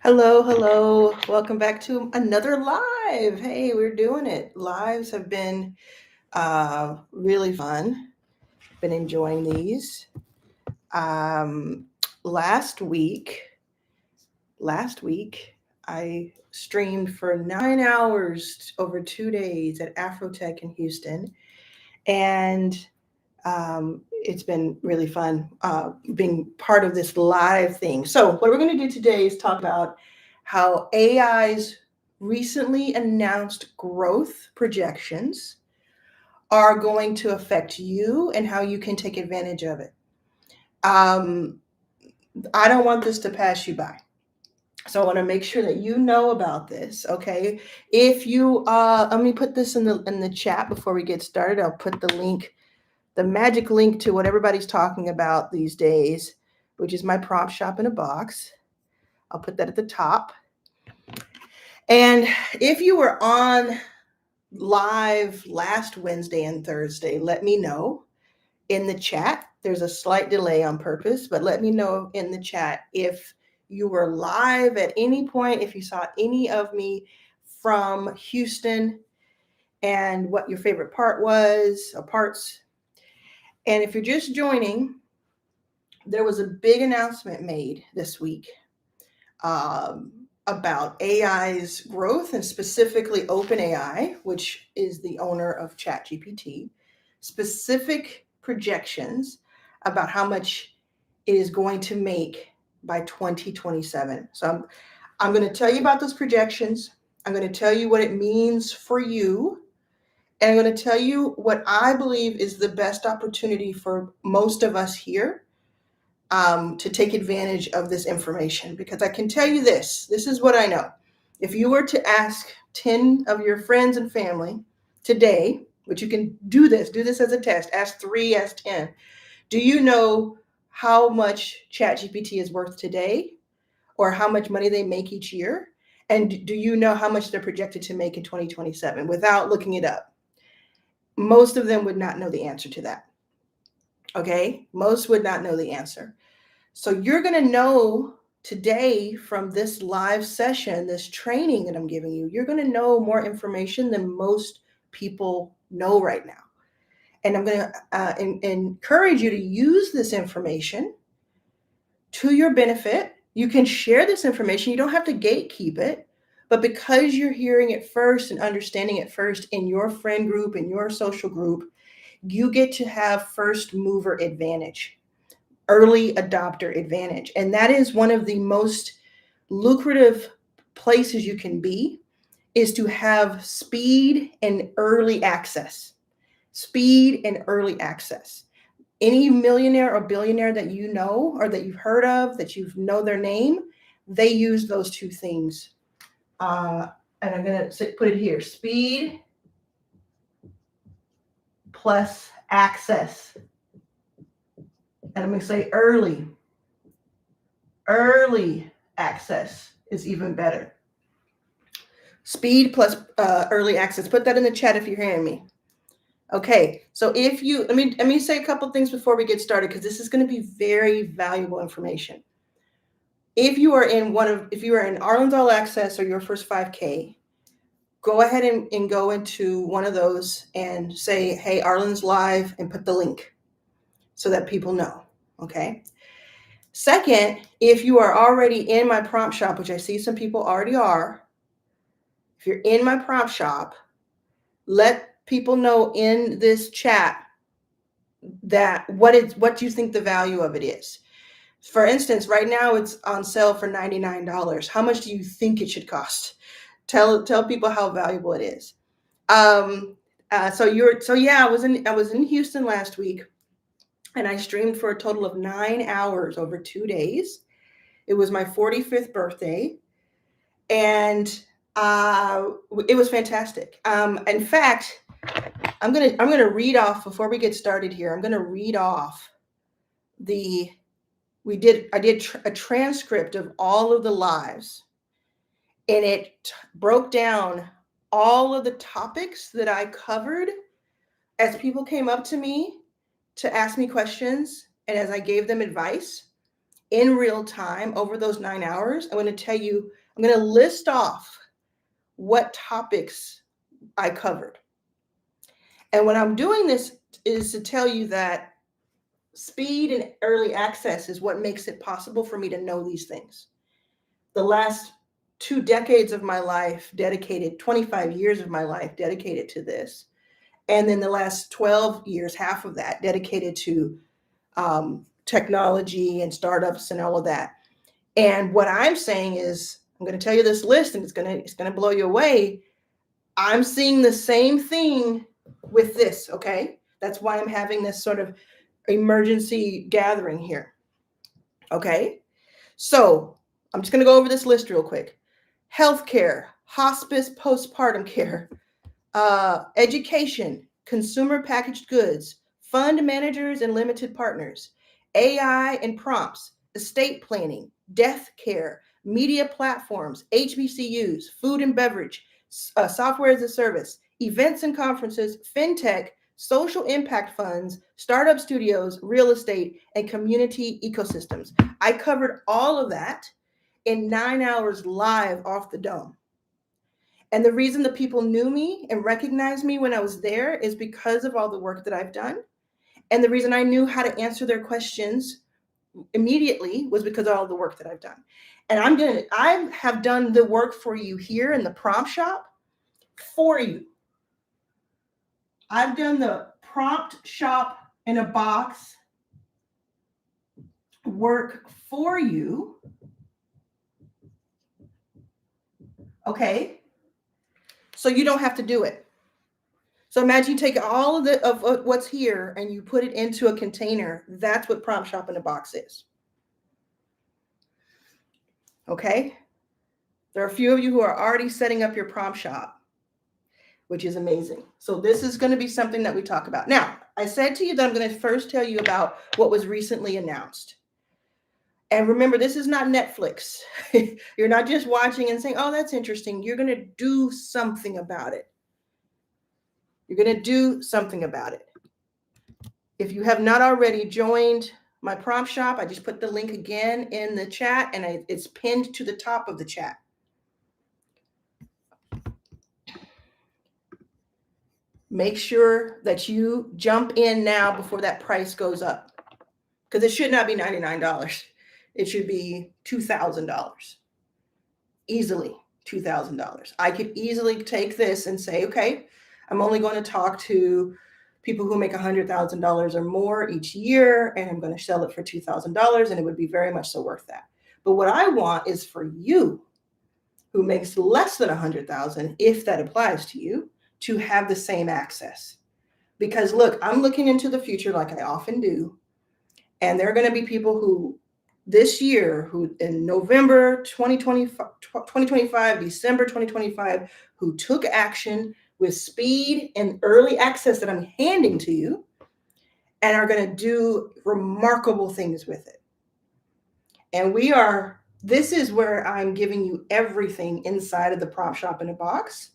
Hello, hello. Welcome back to another live. Hey, we're doing it. Lives have been really fun. Been enjoying these. Um, last week, last week, I streamed for 9 hours over 2 days at Afrotech in Houston, and it's been really fun being part of this live thing. So, what we're going to do today is talk about how AI's recently announced growth projections are going to affect you and how you can take advantage of it. Um, I don't want this to pass you by. So I want to make sure that you know about this, okay? If you let me put this in the chat before we get started. I'll put the magic link to what everybody's talking about these days, which is my prompt shop in a box. I'll put that at the top. And if you were on live last Wednesday and Thursday, let me know in the chat. There's a slight delay on purpose, but let me know in the chat if you were live at any point, if you saw any of me from Houston, and what your favorite part was, or parts. And if you're just joining, there was a big announcement made this week about AI's growth, and specifically OpenAI, which is the owner of ChatGPT, specific projections about how much it is going to make by 2027. So I'm going to tell you about those projections. I'm going to tell you what it means for you. And I'm going to tell you what I believe is the best opportunity for most of us here to take advantage of this information. Because I can tell you this is what I know. If you were to ask 10 of your friends and family today, which you can do this as a test, ask 3, ask 10, do you know how much ChatGPT is worth today, or how much money they make each year? And do you know how much they're projected to make in 2027 without looking it up? Most of them would not know the answer to that. Okay? Most would not know the answer. So you're going to know today from this live session, this training that I'm giving you, you're going to know more information than most people know right now. And I'm going to encourage you to use this information to your benefit. You can share this information. You don't have to gatekeep it. But because you're hearing it first and understanding it first in your friend group, in your social group, you get to have first mover advantage, early adopter advantage. And that is one of the most lucrative places you can be, is to have speed and early access. Speed and early access. Any millionaire or billionaire that you know or that you've heard of, that you know their name, they use those two things. And I'm going to put it here: speed plus access. And I'm going to say early. Early access is even better. Speed plus early access. Put that in the chat if you're hearing me. Okay, so if you let me say a couple things before we get started, because this is going to be very valuable information. If you are in Arlan's All Access or your first 5K, go ahead and go into one of those and say, hey, Arlan's live, and put the link so that people know. Okay. Second, if you are already in my prompt shop, which I see some people already are, if you're in my prompt shop, let people know in this chat that what you think the value of it is. For instance, right now it's on sale for $99. How much do you think it should cost? Tell people how valuable it is. I was in Houston last week, and I streamed for a total of 9 hours over 2 days. It was my 45th birthday, and it was fantastic. In fact, I'm gonna read off before we get started here. I'm gonna read off I did a transcript of all of the lives, and it broke down all of the topics that I covered as people came up to me to ask me questions, and as I gave them advice. in real time over those 9 hours. I'm going to list off what topics I covered. And when I'm doing this is to tell you that speed and early access is what makes it possible for me to know these things. The last 2 decades of my life dedicated, 25 years of my life dedicated to this. And then the last 12 years, half of that dedicated to technology and startups and all of that. And what I'm saying is, I'm going to tell you this list, and it's going to blow you away. I'm seeing the same thing with this. Okay, that's why I'm having this sort of emergency gathering here. Okay, so I'm just going to go over this list real quick: healthcare, hospice, postpartum care, education, consumer packaged goods, fund managers and limited partners, AI and prompts, estate planning, death care, media platforms, HBCUs, food and beverage, software as a service, events and conferences, fintech, social impact funds, startup studios, real estate, and community ecosystems. I covered all of that in 9 hours live off the dome. And the reason the people knew me and recognized me when I was there is because of all the work that I've done. And the reason I knew how to answer their questions immediately was because of all the work that I've done. And I have done the work for you here in the prompt shop for you. I've done the prompt shop in a box work for you. Okay. So you don't have to do it. So imagine you take all of what's here and you put it into a container. That's what prompt shop in a box is. Okay. There are a few of you who are already setting up your prompt shop, which is amazing. So this is going to be something that we talk about. Now, I said to you that I'm going to first tell you about what was recently announced. And remember, this is not Netflix. You're not just watching and saying, oh, that's interesting. You're going to do something about it. You're going to do something about it. If you have not already joined my prompt shop, I just put the link again in the chat, and it's pinned to the top of the chat. Make sure that you jump in now before that price goes up, because it should not be $99. It should be $2,000. Easily $2,000. I could easily take this and say, okay, I'm only going to talk to people who make $100,000 or more each year, and I'm going to sell it for $2,000, and it would be very much so worth that. But what I want is for you, who makes less than $100,000, if that applies to you, to have the same access. Because look, I'm looking into the future like I often do, and there are going to be people who this year, who in November 2025, December 2025, who took action with speed and early access that I'm handing to you, and are going to do remarkable things with it. And this is where I'm giving you everything inside of the prompt shop in a box,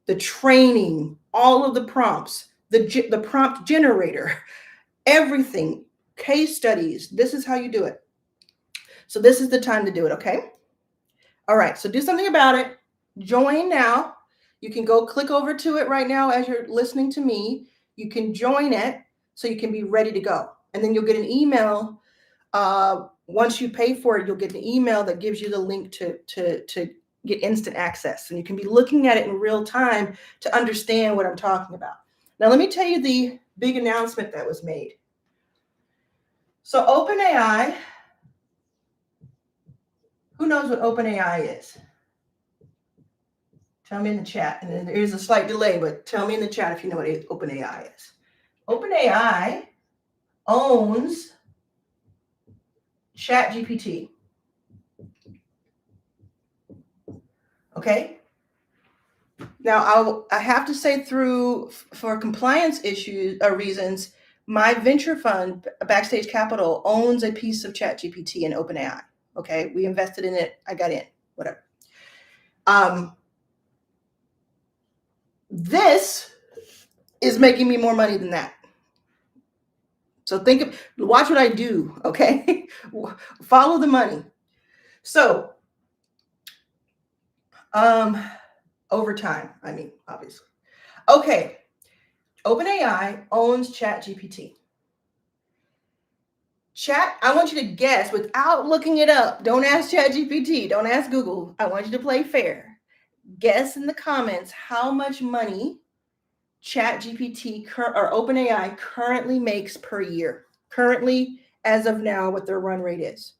the training, all of the prompts, the prompt generator, everything, case studies. This is how you do it. So this is the time to do it, okay? All right, so do something about it. Join now. You can go click over to it right now as you're listening to me. You can join it so you can be ready to go. And then you'll get an email. Once you pay for it, you'll get an email that gives you the link to get instant access. And you can be looking at it in real time to understand what I'm talking about. Now, let me tell you the big announcement that was made. So OpenAI, who knows what OpenAI is? Tell me in the chat. And then there is a slight delay, but tell me in the chat if you know what OpenAI is. OpenAI owns ChatGPT. Okay. Now, I have to say, for compliance issues or reasons, my venture fund, Backstage Capital, owns a piece of ChatGPT and OpenAI. Okay, we invested in it. I got in. Whatever. This is making me more money than that. So watch what I do, okay? Follow the money. So, over time, I mean, obviously. Okay, OpenAI owns ChatGPT. I want you to guess without looking it up. Don't ask ChatGPT. Don't ask Google. I want you to play fair. Guess in the comments how much money ChatGPT or OpenAI currently makes per year. Currently, as of now, what their run rate is.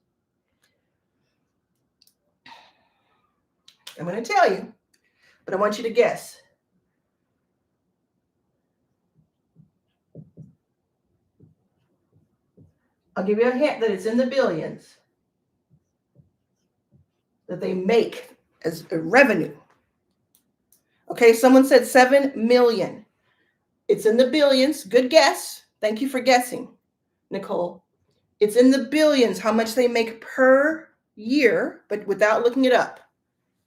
I'm going to tell you, but I want you to guess. I'll give you a hint that it's in the billions that they make as a revenue. Okay, someone said 7 million. It's in the billions. Good guess. Thank you for guessing, Nicole. It's in the billions how much they make per year, but without looking it up.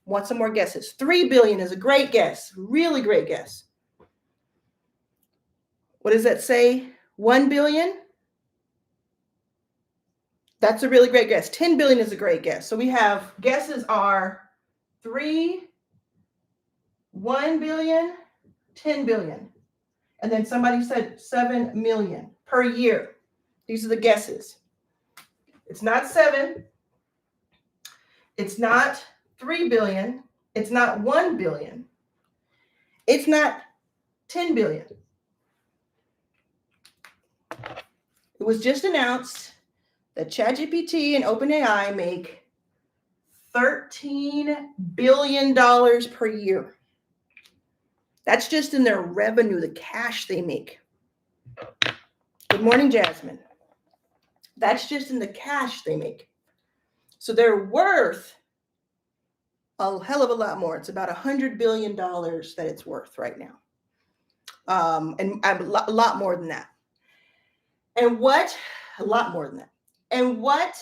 Want some more guesses? 3 billion is a great guess. Really great guess. What does that say? 1 billion? That's a really great guess. 10 billion is a great guess. So we have guesses are 3, 1 billion, 10 billion. And then somebody said 7 million per year. These are the guesses. It's not 7. It's not 3 billion. It's not 1 billion. It's not 10 billion. It was just announced that ChatGPT and OpenAI make $13 billion per year. That's just in their revenue, the cash they make. Good morning, Jasmine. That's just in the cash they make. So they're worth a hell of a lot more. It's about $100 billion that it's worth right now. And a lot more than that. A lot more than that. And what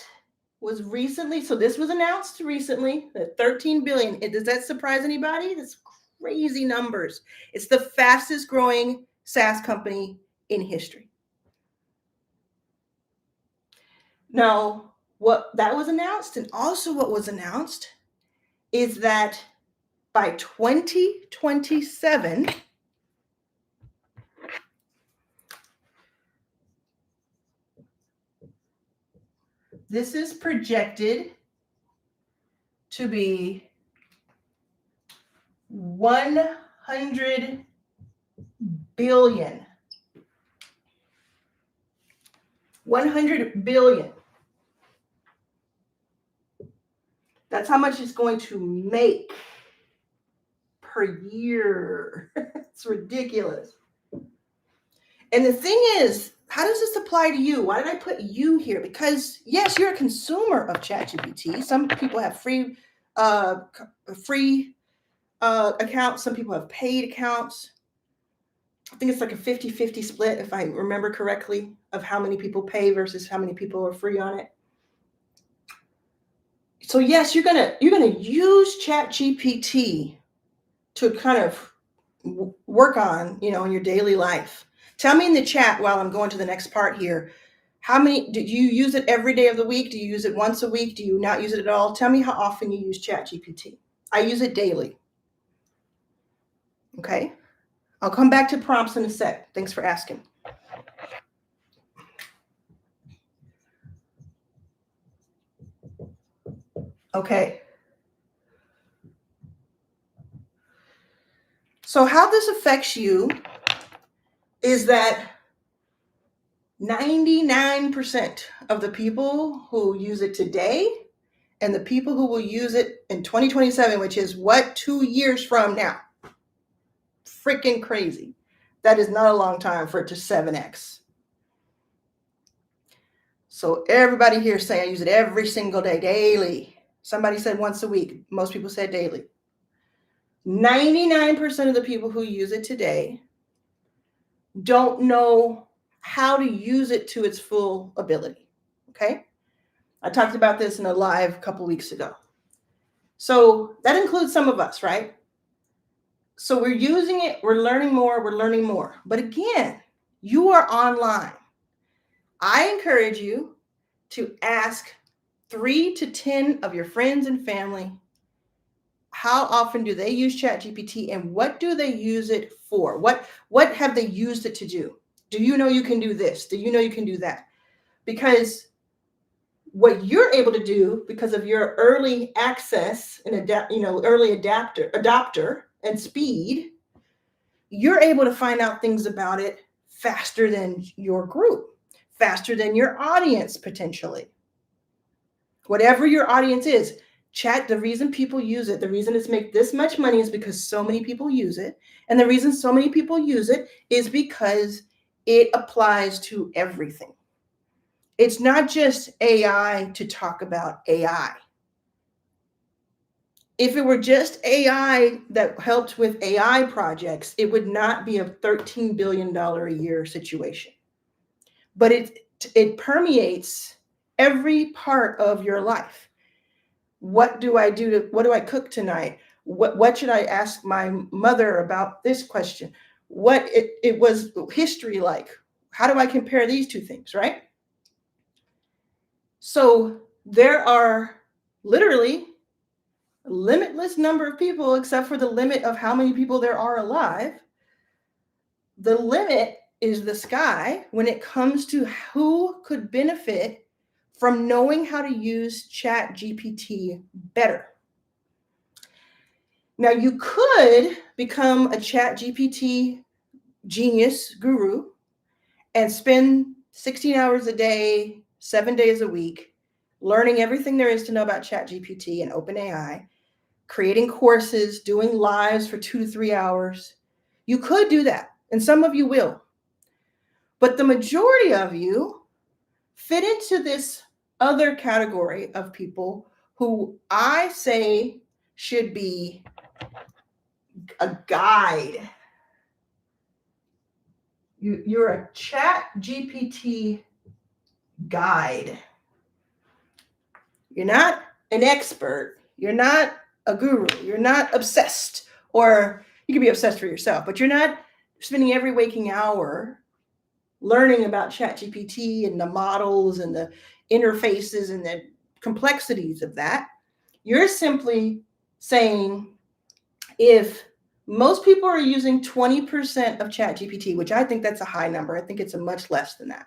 was recently, so this was announced recently, that 13 billion. Does that surprise anybody? That's crazy numbers. It's the fastest growing SaaS company in history. Now, what that was announced, and also what was announced, is that by 2027, this is projected to be 100 billion. 100 billion. That's how much it's going to make per year. It's ridiculous. And the thing is, how does this apply to you? Why did I put you here? Because yes, you're a consumer of ChatGPT. Some people have free accounts. Some people have paid accounts. I think it's like a 50-50 split, if I remember correctly, of how many people pay versus how many people are free on it. So yes, you're gonna use ChatGPT to kind of work on, in your daily life. Tell me in the chat while I'm going to the next part here. Do you use it every day of the week? Do you use it once a week? Do you not use it at all? Tell me how often you use ChatGPT. I use it daily. Okay. I'll come back to prompts in a sec. Thanks for asking. Okay. So how this affects you is that 99% of the people who use it today and the people who will use it in 2027, which is 2 years from now, freaking crazy. That is not a long time for it to 7x. So everybody here is saying I use it every single day, daily. Somebody said once a week. Most people said daily. 99% of the people who use it today don't know how to use it to its full ability. Okay? I talked about this in a live a couple weeks ago. So that includes some of us, right? So we're using it, we're learning more. But again, you are online. I encourage you to ask 3 to 10 of your friends and family, how often do they use ChatGPT and what do they use it for? What have they used it to do? Do you know you can do this? Do you know you can do that? Because what you're able to do because of your early access and early adopter and speed, you're able to find out things about it faster than your group, faster than your audience potentially. Whatever your audience is, the reason people use it, the reason it's make this much money is because so many people use it. And the reason so many people use it is because it applies to everything. It's not just AI to talk about AI. If it were just AI that helped with AI projects, it would not be a $13 billion a year situation. But it permeates every part of your life. What do I cook tonight? What should I ask my mother about this question? What it was history like? How do I compare these two things, right? So there are literally a limitless number of people, except for the limit of how many people there are alive. The limit is the sky when it comes to who could benefit from knowing how to use ChatGPT better. Now, you could become a ChatGPT genius guru and spend 16 hours a day, 7 days a week, learning everything there is to know about ChatGPT and OpenAI, creating courses, doing lives for 2 to 3 hours. You could do that, and some of you will. But the majority of you fit into this other category of people who I say should be a guide. You're a ChatGPT guide. You're not an expert. You're not a guru. You're not obsessed. Or you can be obsessed for yourself, but you're not spending every waking hour learning about ChatGPT and the models and the interfaces and the complexities of that. You're simply saying, if most people are using 20% of ChatGPT, which I think that's a high number. I think it's a much less than that.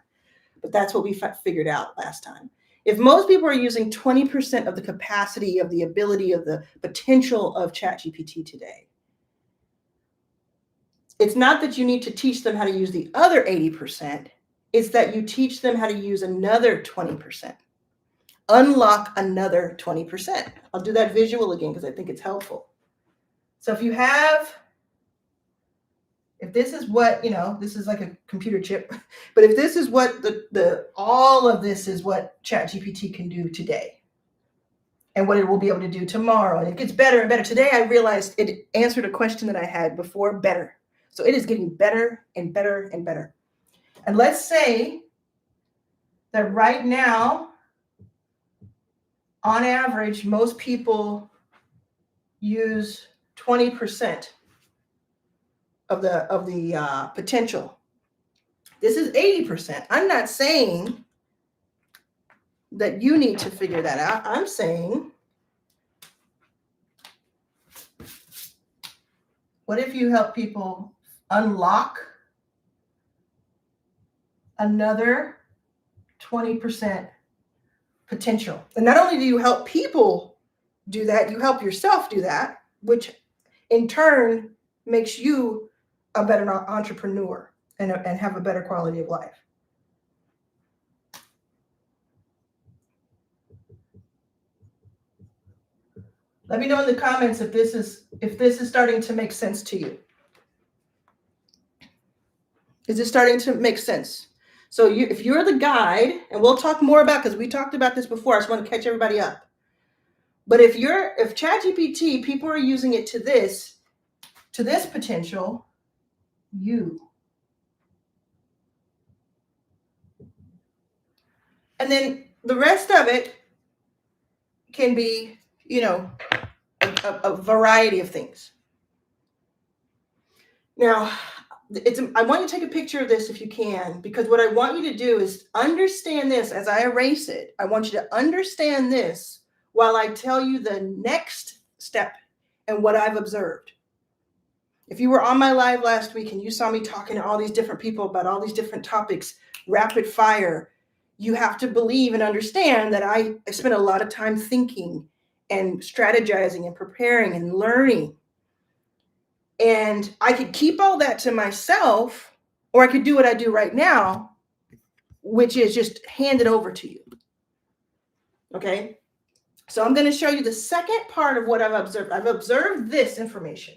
But that's what we figured out last time. If most people are using 20% of the capacity, of the ability, of the potential of ChatGPT today, it's not that you need to teach them how to use the other 80%. It's that you teach them how to use another 20%. Unlock another 20%. I'll do that visual again because I think it's helpful. So if this is what, this is like a computer chip, but if this is what all of this is what ChatGPT can do today and what it will be able to do tomorrow, and it gets better and better. Today I realized it answered a question that I had before better. So it is getting better and better and better. And let's say that right now, on average, most people use 20% of the potential. This is 80%. I'm not saying that you need to figure that out. I'm saying, what if you help people unlock another 20% potential? And not only do you help people do that, you help yourself do that, which in turn makes you a better entrepreneur and have a better quality of life. Let me know in the comments if this is starting to make sense to you. Is it starting to make sense? So if you're the guide, and we'll talk more about, because we talked about this before, I just want to catch everybody up. But if ChatGPT, people are using it to this potential, you. And then the rest of it can be, a variety of things. Now, I want you to take a picture of this if you can, because what I want you to do is understand this as I erase it. I want you to understand this while I tell you the next step and what I've observed. If you were on my live last week and you saw me talking to all these different people about all these different topics, rapid fire, you have to believe and understand that I spent a lot of time thinking and strategizing and preparing and learning. And I could keep all that to myself, or I could do what I do right now, which is just hand it over to you. Okay? So I'm going to show you the second part of what I've observed. I've observed this information.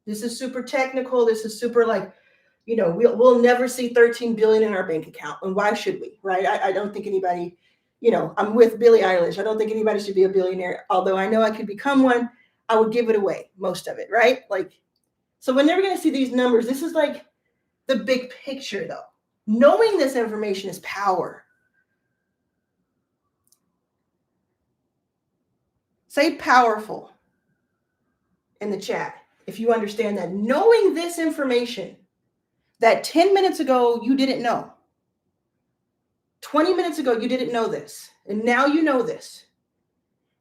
This is super technical. This is super like, we'll never see 13 billion in our bank account. And why should we, right? I don't think anybody, I'm with Billie Eilish. I don't think anybody should be a billionaire. Although I know I could become one, I would give it away, most of it, right? So we're never going to see these numbers. This is like the big picture, though. Knowing this information is power. Say powerful in the chat if you understand that. Knowing this information that 10 minutes ago you didn't know. 20 minutes ago you didn't know this. And now you know this.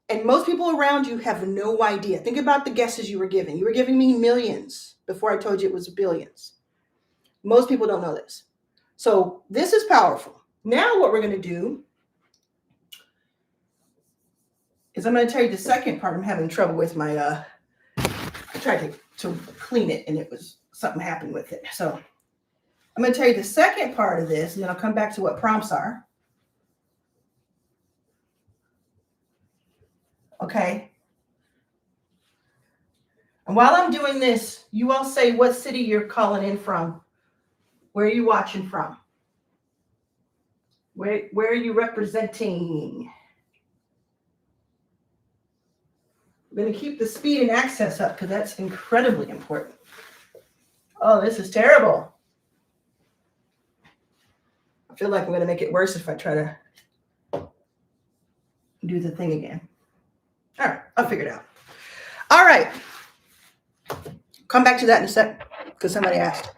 And most people around you have no idea. Think about the guesses you were giving. You were giving me millions before I told you it was billions. Most people don't know this. So this is powerful. Now what we're going to do is I'm going to tell you the second part. I'm having trouble with my, I tried to clean it and something happened with it. So I'm going to tell you the second part of this, and then I'll come back to what prompts are. Okay. And while I'm doing this, you all say what city you're calling in from. Where are you watching from? Where are you representing? We're going to keep the speed and access up because that's incredibly important. Oh, this is terrible. I feel like I'm going to make it worse if I try to do the thing again. All right, I'll figure it out. All right. Come back to that in a sec because somebody asked.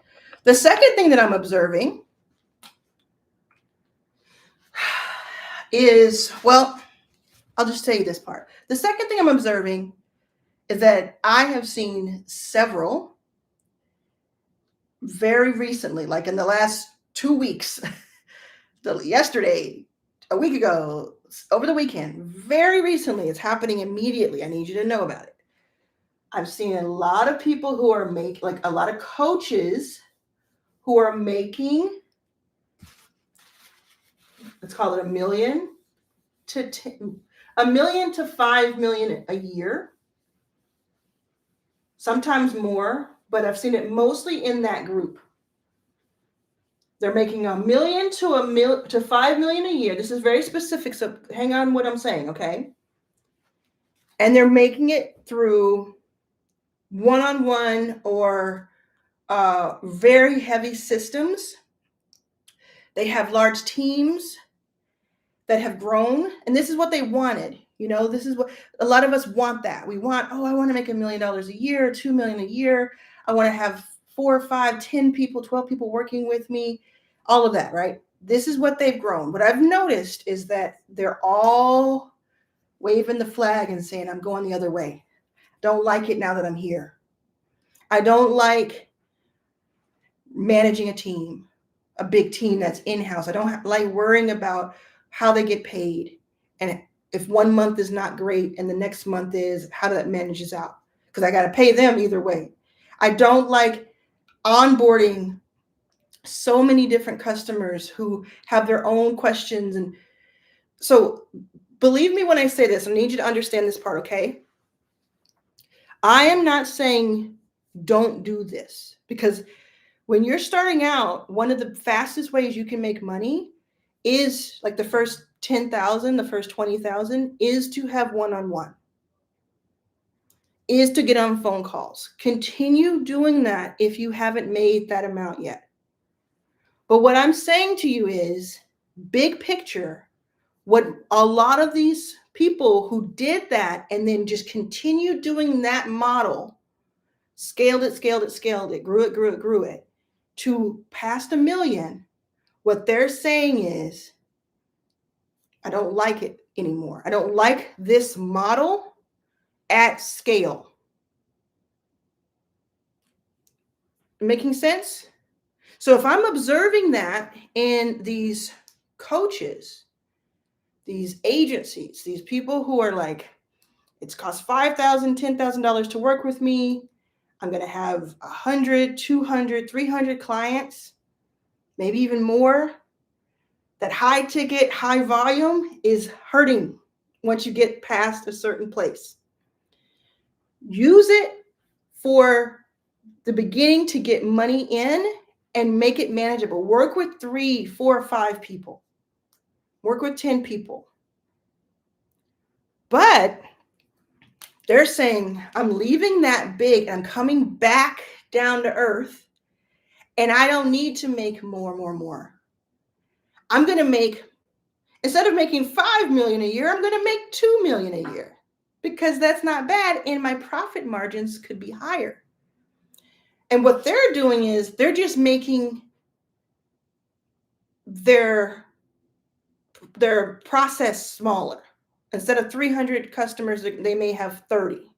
The second thing that I'm observing is, well, I'll just tell you this part. The second thing I'm observing is that I have seen several very recently, like in the last 2 weeks, yesterday, a week ago, over the weekend, very recently, it's happening immediately. I need you to know about it. I've seen a lot of people who are a lot of coaches who are making, let's call it $1 million to $5 million a year, sometimes more, but I've seen it mostly in that group. They're making $1 million to $5 million a year. This is very specific, so hang on what I'm saying, okay? And they're making it through one-on-one or very heavy systems. They have large teams that have grown, and this is what they wanted. This is what a lot of us want. That we want. Oh, I want to make $1 million a year, $2 million a year. I want to have 4, 5, 10 people, 12 people working with me. All of that, right? This is what they've grown. What I've noticed is that they're all waving the flag and saying, I'm going the other way. Don't like it now that I'm here. I don't like managing a team, a big team that's in-house. I don't like worrying about how they get paid. And if 1 month is not great and the next month is, how that manages out? Because I got to pay them either way. I don't like onboarding so many different customers who have their own questions. And so believe me when I say this, I need you to understand this part, okay? I am not saying don't do this, because when you're starting out, one of the fastest ways you can make money is like the first 10,000, the first 20,000 is to have one-on-one, is to get on phone calls. Continue doing that if you haven't made that amount yet. But what I'm saying to you is, big picture, what a lot of these people who did that and then just continued doing that model, scaled it, grew it, to past $1 million, what they're saying is, I don't like it anymore. I don't like this model at scale. Making sense? So if I'm observing that in these coaches, these agencies, these people who are like, it's cost $5,000, $10,000 to work with me. I'm going to have 100, 200, 300 clients, maybe even more. That high ticket, high volume is hurting once you get past a certain place. Use it for the beginning to get money in and make it manageable. Work with 3, 4, 5 people. Work with 10 people. But they're saying, I'm leaving that big and I'm coming back down to earth, and I don't need to make more. I'm going to make, instead of making 5 million a year, I'm going to make 2 million a year, because that's not bad and my profit margins could be higher. And what they're doing is they're just making their process smaller. Instead of 300 customers, they may have 30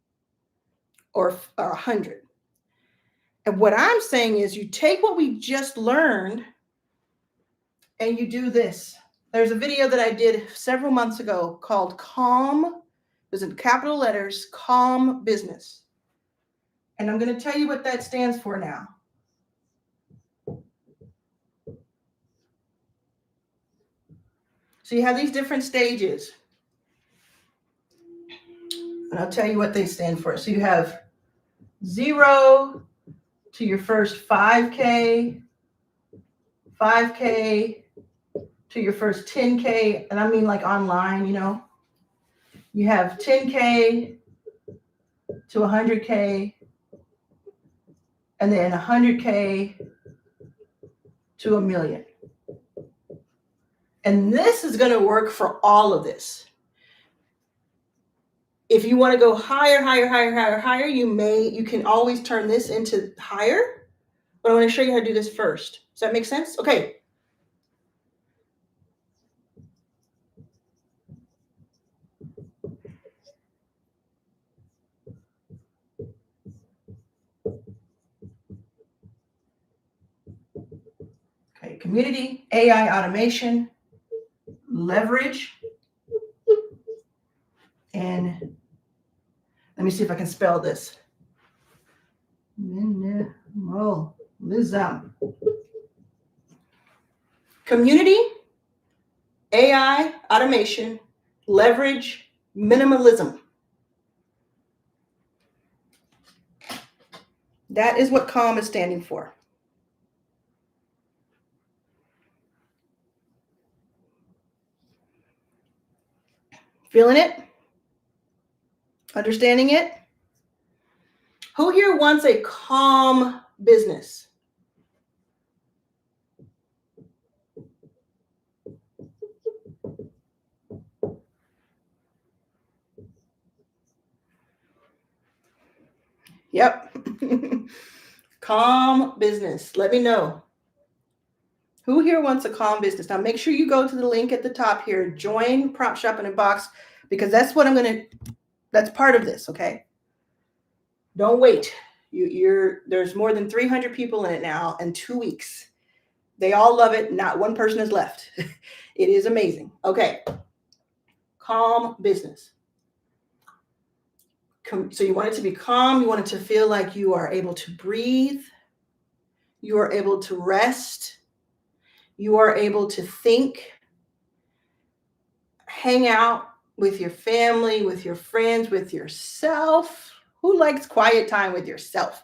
or 100. And what I'm saying is you take what we just learned and you do this. There's a video that I did several months ago called Calm, it was in capital letters, Calm Business. And I'm going to tell you what that stands for now. So you have these different stages. And I'll tell you what they stand for. So you have 0 to your first 5K, 5K to your first 10K. And I mean like online, you know. You have 10K to 100K, and then 100K to $1 million. And this is going to work for all of this. If you want to go higher, you can always turn this into higher. But I want to show you how to do this first. Does that make sense? Okay. Okay, community, AI automation, leverage, and let me see if I can spell this. Community, AI, automation, leverage, minimalism. That is what CALM is standing for. Feeling it? Understanding it? Who here wants a calm business? Yep. Calm business. Let me know. Who here wants a calm business? Now make sure you go to the link at the top here, join Prop Shop in a Box, because that's what that's part of this, okay? Don't wait. There's more than 300 people in it now in 2 weeks. They all love it. Not one person is left. It is amazing. Okay. Calm business. So you want it to be calm. You want it to feel like you are able to breathe. You are able to rest. You are able to think, hang out with your family, with your friends, with yourself. Who likes quiet time with yourself?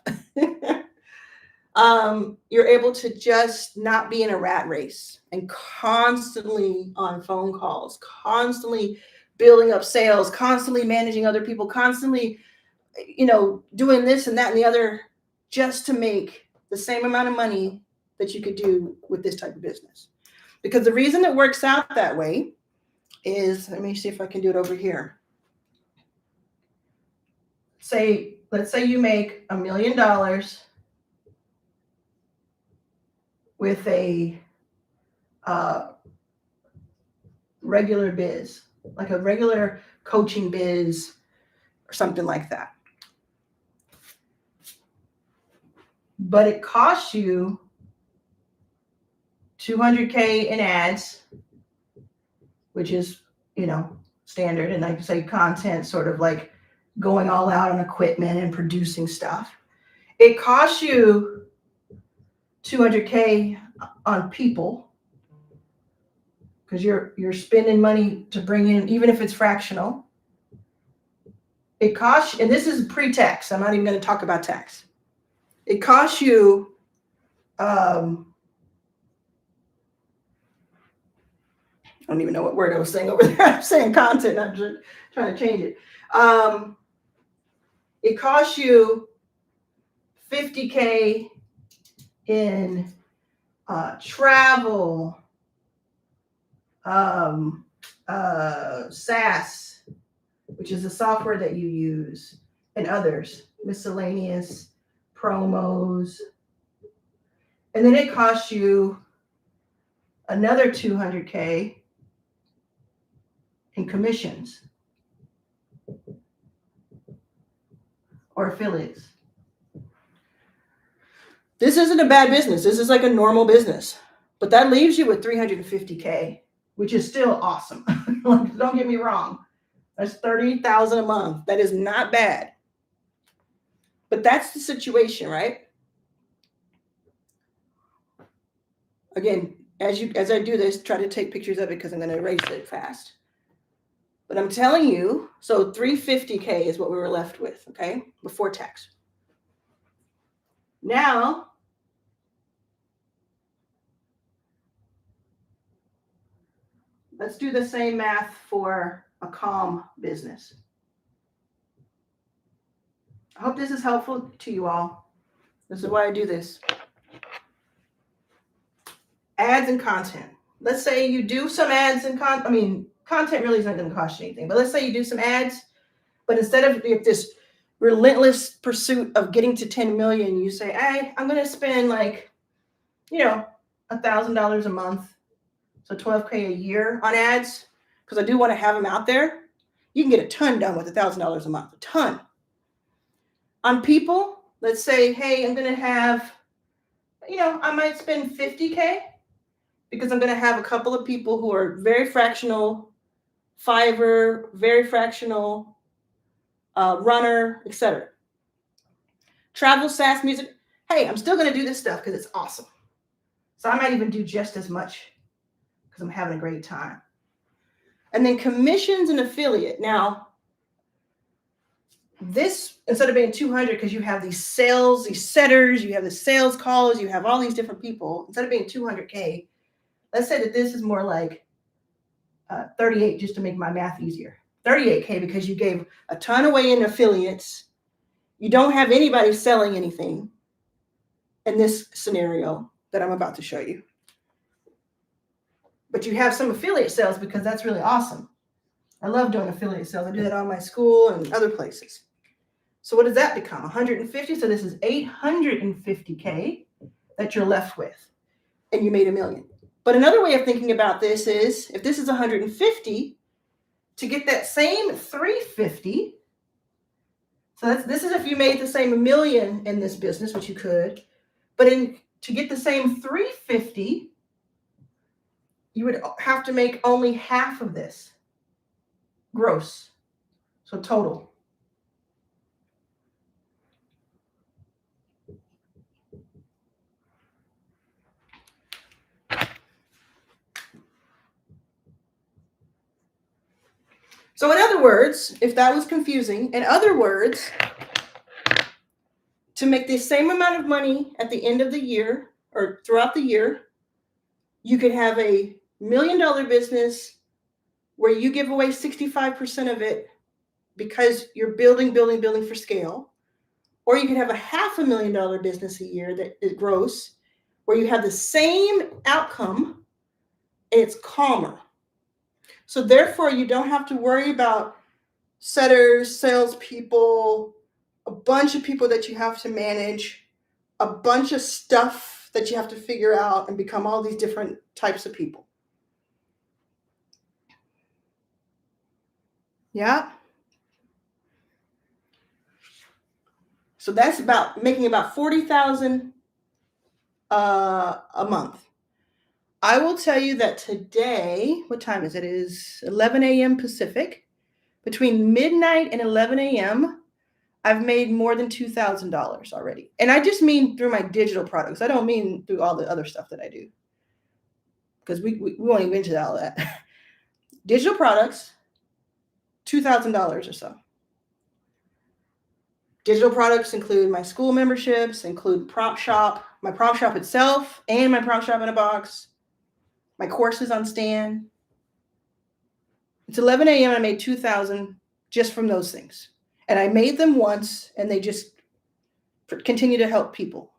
You're able to just not be in a rat race and constantly on phone calls, constantly building up sales, constantly managing other people, constantly, doing this and that and the other just to make the same amount of money that you could do with this type of business. Because the reason it works out that way is, let me see if I can do it over here. Let's say you make $1 million with a regular biz, like a regular coaching biz or something like that. But it costs you $200K in ads, which is, standard. And like I say, content, sort of like going all out on equipment and producing stuff. It costs you $200K on people, because you're spending money to bring in, even if it's fractional. It costs, and this is pre-tax. I'm not even going to talk about tax. It costs you I don't even know what word I was saying over there. I'm saying content. I'm just trying to change it. It costs you $50K in travel, SaaS, which is the software that you use, and others, miscellaneous promos. And then it costs you another $200K in commissions or affiliates. This isn't a bad business. This is like a normal business, but that leaves you with $350K, which is still awesome. Don't get me wrong. That's $30,000 a month. That is not bad. But that's the situation, right? Again, as I do this, try to take pictures of it because I'm going to erase it fast. But I'm telling you, so $350K is what we were left with, okay, before tax. Now, let's do the same math for a calm business. I hope this is helpful to you all. This is why I do this. Ads and content. Let's say you do some ads and content really isn't going to cost you anything. But let's say you do some ads, but instead of this relentless pursuit of getting to 10 million, you say, hey, I'm going to spend $1,000 a month. So $12K a year on ads, because I do want to have them out there. You can get a ton done with $1,000 a month, a ton. On people, let's say, hey, I'm going to have, I might spend $50K because I'm going to have a couple of people who are very fractional, Fiverr, very fractional, runner, etc. Travel, SaaS, music. Hey, I'm still going to do this stuff because it's awesome. So I might even do just as much because I'm having a great time. And then commissions and affiliate. Now, this, instead of being 200, because you have these sales, these setters, you have the sales calls, you have all these different people, instead of being 200K, let's say that this is more like 38, just to make my math easier. 38K because you gave a ton away in affiliates. You don't have anybody selling anything in this scenario that I'm about to show you. But you have some affiliate sales because that's really awesome. I love doing affiliate sales. I do that on my school and other places. So what does that become? 150. So this is 850K that you're left with, and you made $1 million. But another way of thinking about this is, if this is 150, to get that same 350. So this is if you made the same $1 million in this business, which you could, but to get the same 350, you would have to make only half of this gross. So total. So in other words, if that was confusing, in other words, to make the same amount of money at the end of the year or throughout the year, you could have a $1 million business where you give away 65% of it because you're building for scale. Or you could have a $500,000 business a year that is gross, where you have the same outcome and it's calmer. So therefore, you don't have to worry about setters, salespeople, a bunch of people that you have to manage, a bunch of stuff that you have to figure out and become all these different types of people. Yeah. So that's about making about 40,000 a month. I will tell you that today, what time is it? It is 11 a.m. Pacific. Between midnight and 11 a.m., I've made more than $2,000 already. And I just mean through my digital products. I don't mean through all the other stuff that I do, because we won't even into all that. Digital products, $2,000 or so. Digital products include my school memberships, include Prompt Shop, my Prompt Shop itself, and my Prompt Shop in a box, my courses on Stan. It's 11 a.m. and I made 2,000 just from those things. And I made them once, and they just continue to help people.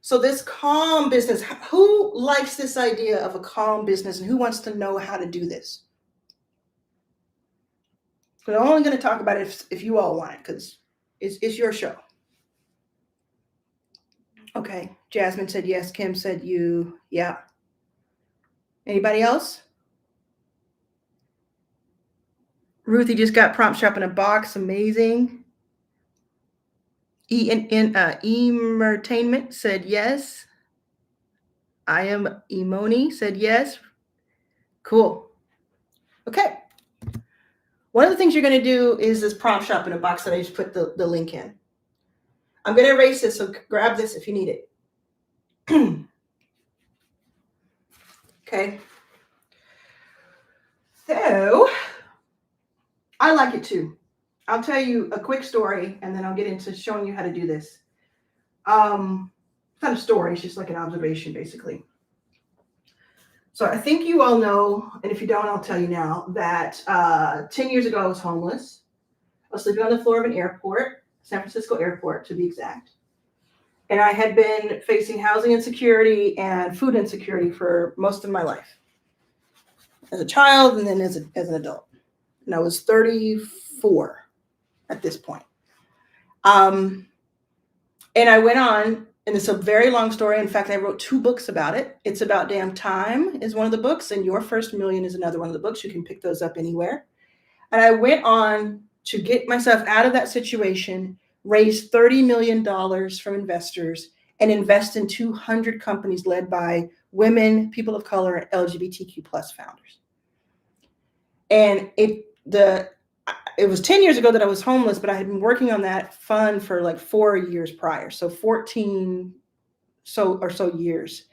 So this calm business, who likes this idea of a calm business, and who wants to know how to do this? But I'm only going to talk about it if you all want it, because it's your show. Okay, Jasmine said yes. Kim said you. Yeah. Anybody else? Ruthie just got Prompt Shop in a box. Amazing. Emertainment said yes. I am Emoni said yes. Cool. Okay. One of the things you're going to do is this Prompt Shop in a box that I just put the link in. I'm going to erase this, so grab this if you need it. Okay. So I like it too. I'll tell you a quick story, and then I'll get into showing you how to do this. It's not a story, it's just like an observation, basically. So I think you all know, and if you don't, I'll tell you now, that 10 years ago I was homeless. I was sleeping on the floor of an airport, San Francisco airport to be exact. And I had been facing housing insecurity and food insecurity for most of my life. As a child and then as an adult. And I was 34 at this point. And I went on, and it's a very long story. In fact, I wrote 2 books about it. It's About Damn Time is one of the books, and Your First Million is another one of the books. You can pick those up anywhere. And I went on to get myself out of that situation, raise $30 million from investors, and invest in 200 companies led by women, people of color, and LGBTQ plus founders. And it was 10 years ago that I was homeless, but I had been working on that fund for like 4 years prior. So 14 or so years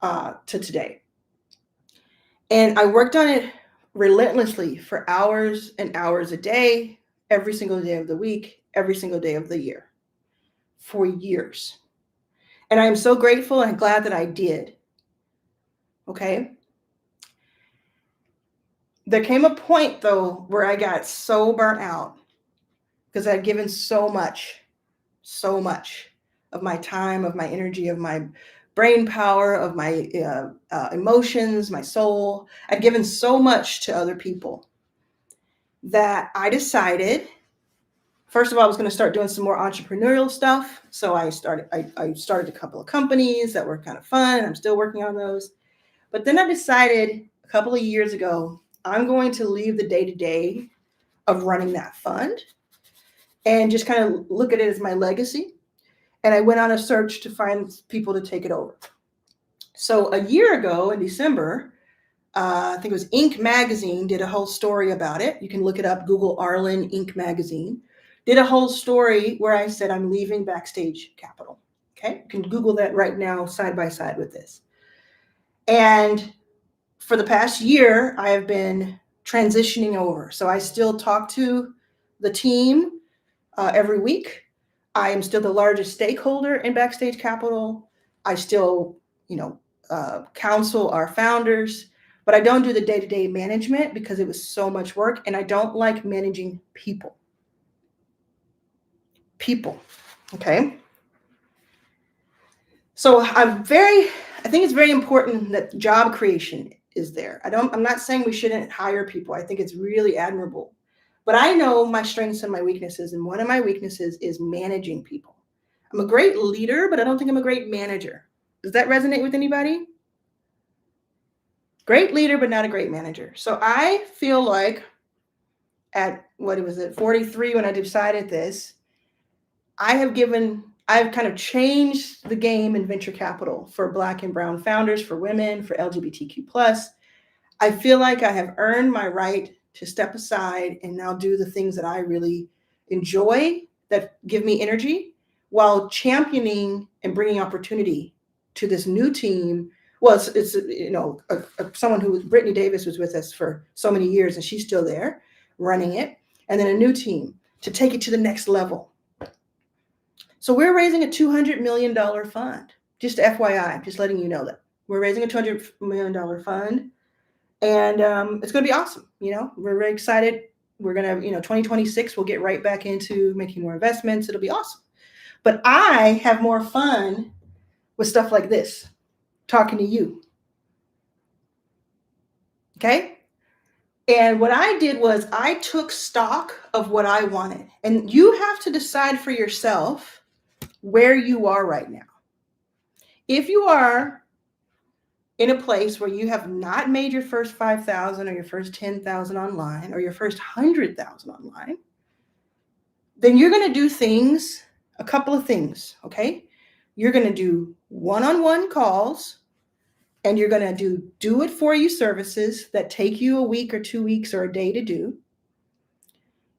to today. And I worked on it relentlessly for hours and hours a day, every single day of the week, every single day of the year, for years. And I'm so grateful and glad that I did. Okay. There came a point, though, where I got so burnt out because I'd given so much of my time, of my energy, of my brain power, of my emotions, my soul. I'd given so much to other people that I decided, first of all, I was going to start doing some more entrepreneurial stuff. So I started a couple of companies that were kind of fun, and I'm still working on those. But then I decided a couple of years ago, I'm going to leave the day-to-day of running that fund and just kind of look at it as my legacy. And I went on a search to find people to take it over. So a year ago in December, I think it was Inc. magazine did a whole story about it. You can look it up, Google Arlan Inc. magazine. Did a whole story where I said I'm leaving Backstage Capital. Okay, you can Google that right now side by side with this. And for the past year, I have been transitioning over. So I still talk to the team every week. I am still the largest stakeholder in Backstage Capital. I still, counsel our founders, but I don't do the day-to-day management because it was so much work, and I don't like managing people. Okay? So I think it's very important that job creation is there. I'm not saying we shouldn't hire people. I think it's really admirable. But I know my strengths and my weaknesses, and one of my weaknesses is managing people. I'm a great leader, but I don't think I'm a great manager. Does that resonate with anybody? Great leader, but not a great manager. So I feel like at what was it, 43 when I decided this, I've kind of changed the game in venture capital for Black and brown founders, for women, for LGBTQ plus. I feel like I have earned my right to step aside and now do the things that I really enjoy, that give me energy, while championing and bringing opportunity to this new team. Well, it's someone who, Brittany Davis, was with us for so many years, and she's still there running it, and then a new team to take it to the next level. So we're raising a $200 million fund. Just FYI, just letting you know that we're raising a $200 million fund. And it's going to be awesome. We're very excited. We're going to, 2026, we'll get right back into making more investments. It'll be awesome. But I have more fun with stuff like this, talking to you. Okay? And what I did was I took stock of what I wanted. And you have to decide for yourself where you are right now. If you are in a place where you have not made your first 5,000 or your first 10,000 online or your first 100,000 online, then you're going to do a couple of things, okay? You're going to do one-on-one calls, and you're going to do it for you services that take you a week or 2 weeks or a day to do.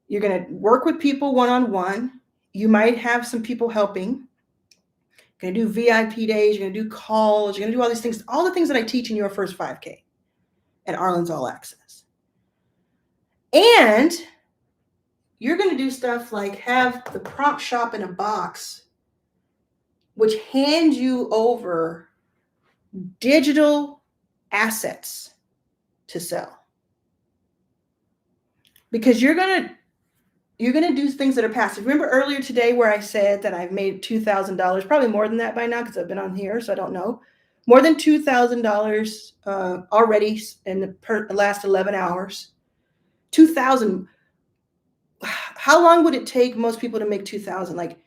You're going to work with people one-on-one. You might have some people helping. You're going to do VIP days. You're going to do calls. You're going to do all these things, all the things that I teach in your first 5K at Arlan's All Access. And you're going to do stuff like have the prompt shop in a box, which hands you over digital assets to sell. Because you're going to do things that are passive. Remember earlier today where I said that I've made $2,000, probably more than that by now because I've been on here, so I don't know. More than $2,000 already in the last 11 hours. 2,000. How long would it take most people to make 2,000? Like,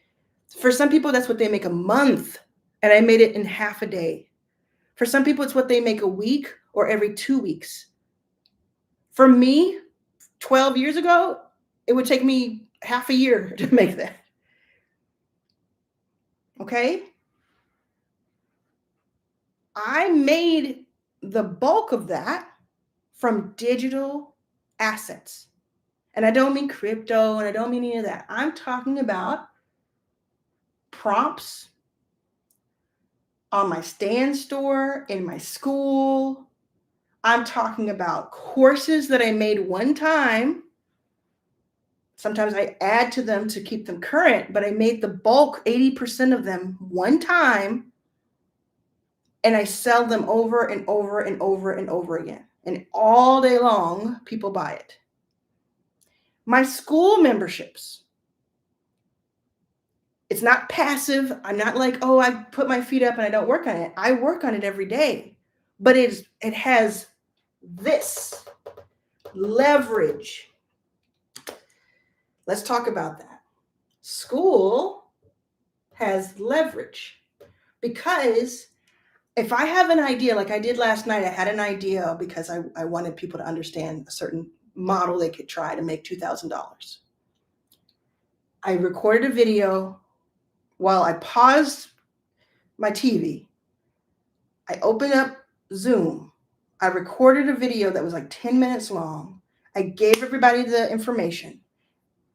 for some people, that's what they make a month, and I made it in half a day. For some people, it's what they make a week or every 2 weeks. For me, 12 years ago, it would take me half a year to make that. Okay? I made the bulk of that from digital assets. And I don't mean crypto, and I don't mean any of that. I'm talking about prompts on my stand store, in my school. I'm talking about courses that I made one time. Sometimes I add to them to keep them current, but I made the bulk, 80% of them, one time, and I sell them over and over and over and over again. And all day long, people buy it. My school memberships, it's not passive. I'm not like, oh, I put my feet up and I don't work on it. I work on it every day. But it has this leverage. Let's talk about that. School has leverage because if I have an idea, like I did last night, I had an idea because I wanted people to understand a certain model they could try to make $2,000. I recorded a video while I paused my TV. I opened up Zoom. I recorded a video that was like 10 minutes long. I gave everybody the information.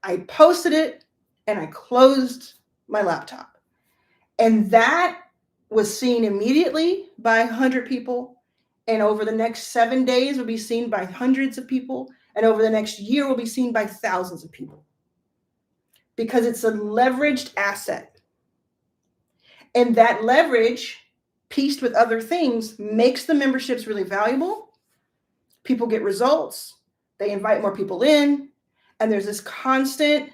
I posted it and I closed my laptop. And that was seen immediately by 100 people. And over the next 7 days will be seen by hundreds of people. And over the next year will be seen by thousands of people. Because it's a leveraged asset. And that leverage, pieced with other things, makes the memberships really valuable. People get results. They invite more people in. And there's this constant,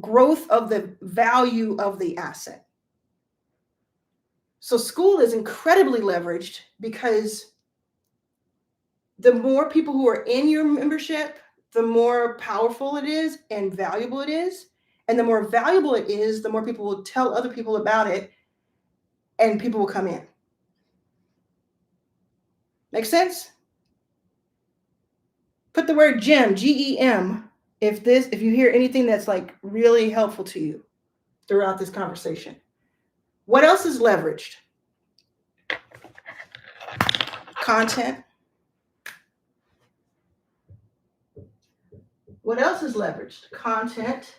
growth of the value of the asset. So school is incredibly leveraged because the more people who are in your membership, the more powerful it is and valuable it is. And the more valuable it is, the more people will tell other people about it, and people will come in. Make sense? Put the word gem, GEM, if you hear anything that's like really helpful to you throughout this conversation. What else is leveraged? Content. What else is leveraged? Content.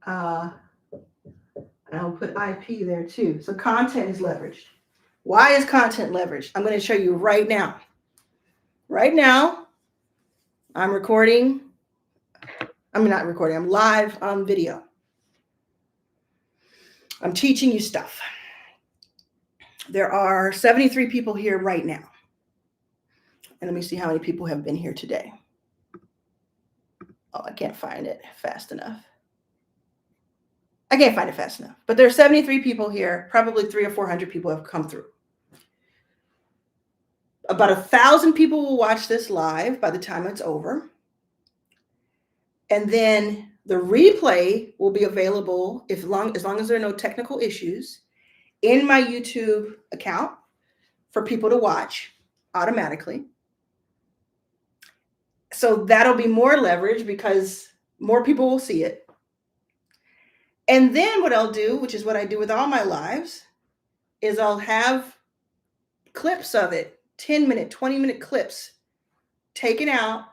And I'll put IP there too. So content is leveraged. Why is content leveraged? I'm going to show you right now. Right now, I'm recording. I'm not recording. I'm live on video. I'm teaching you stuff. There are 73 people here right now. And let me see how many people have been here today. Oh, I can't find it fast enough. But there are 73 people here. Probably 300 or 400 people have come through. About 1,000 people will watch this live by the time it's over. And then the replay will be available as long as there are no technical issues in my YouTube account for people to watch automatically. So that'll be more leverage because more people will see it. And then what I'll do, which is what I do with all my lives, is I'll have clips of it, 10-minute, 20-minute clips taken out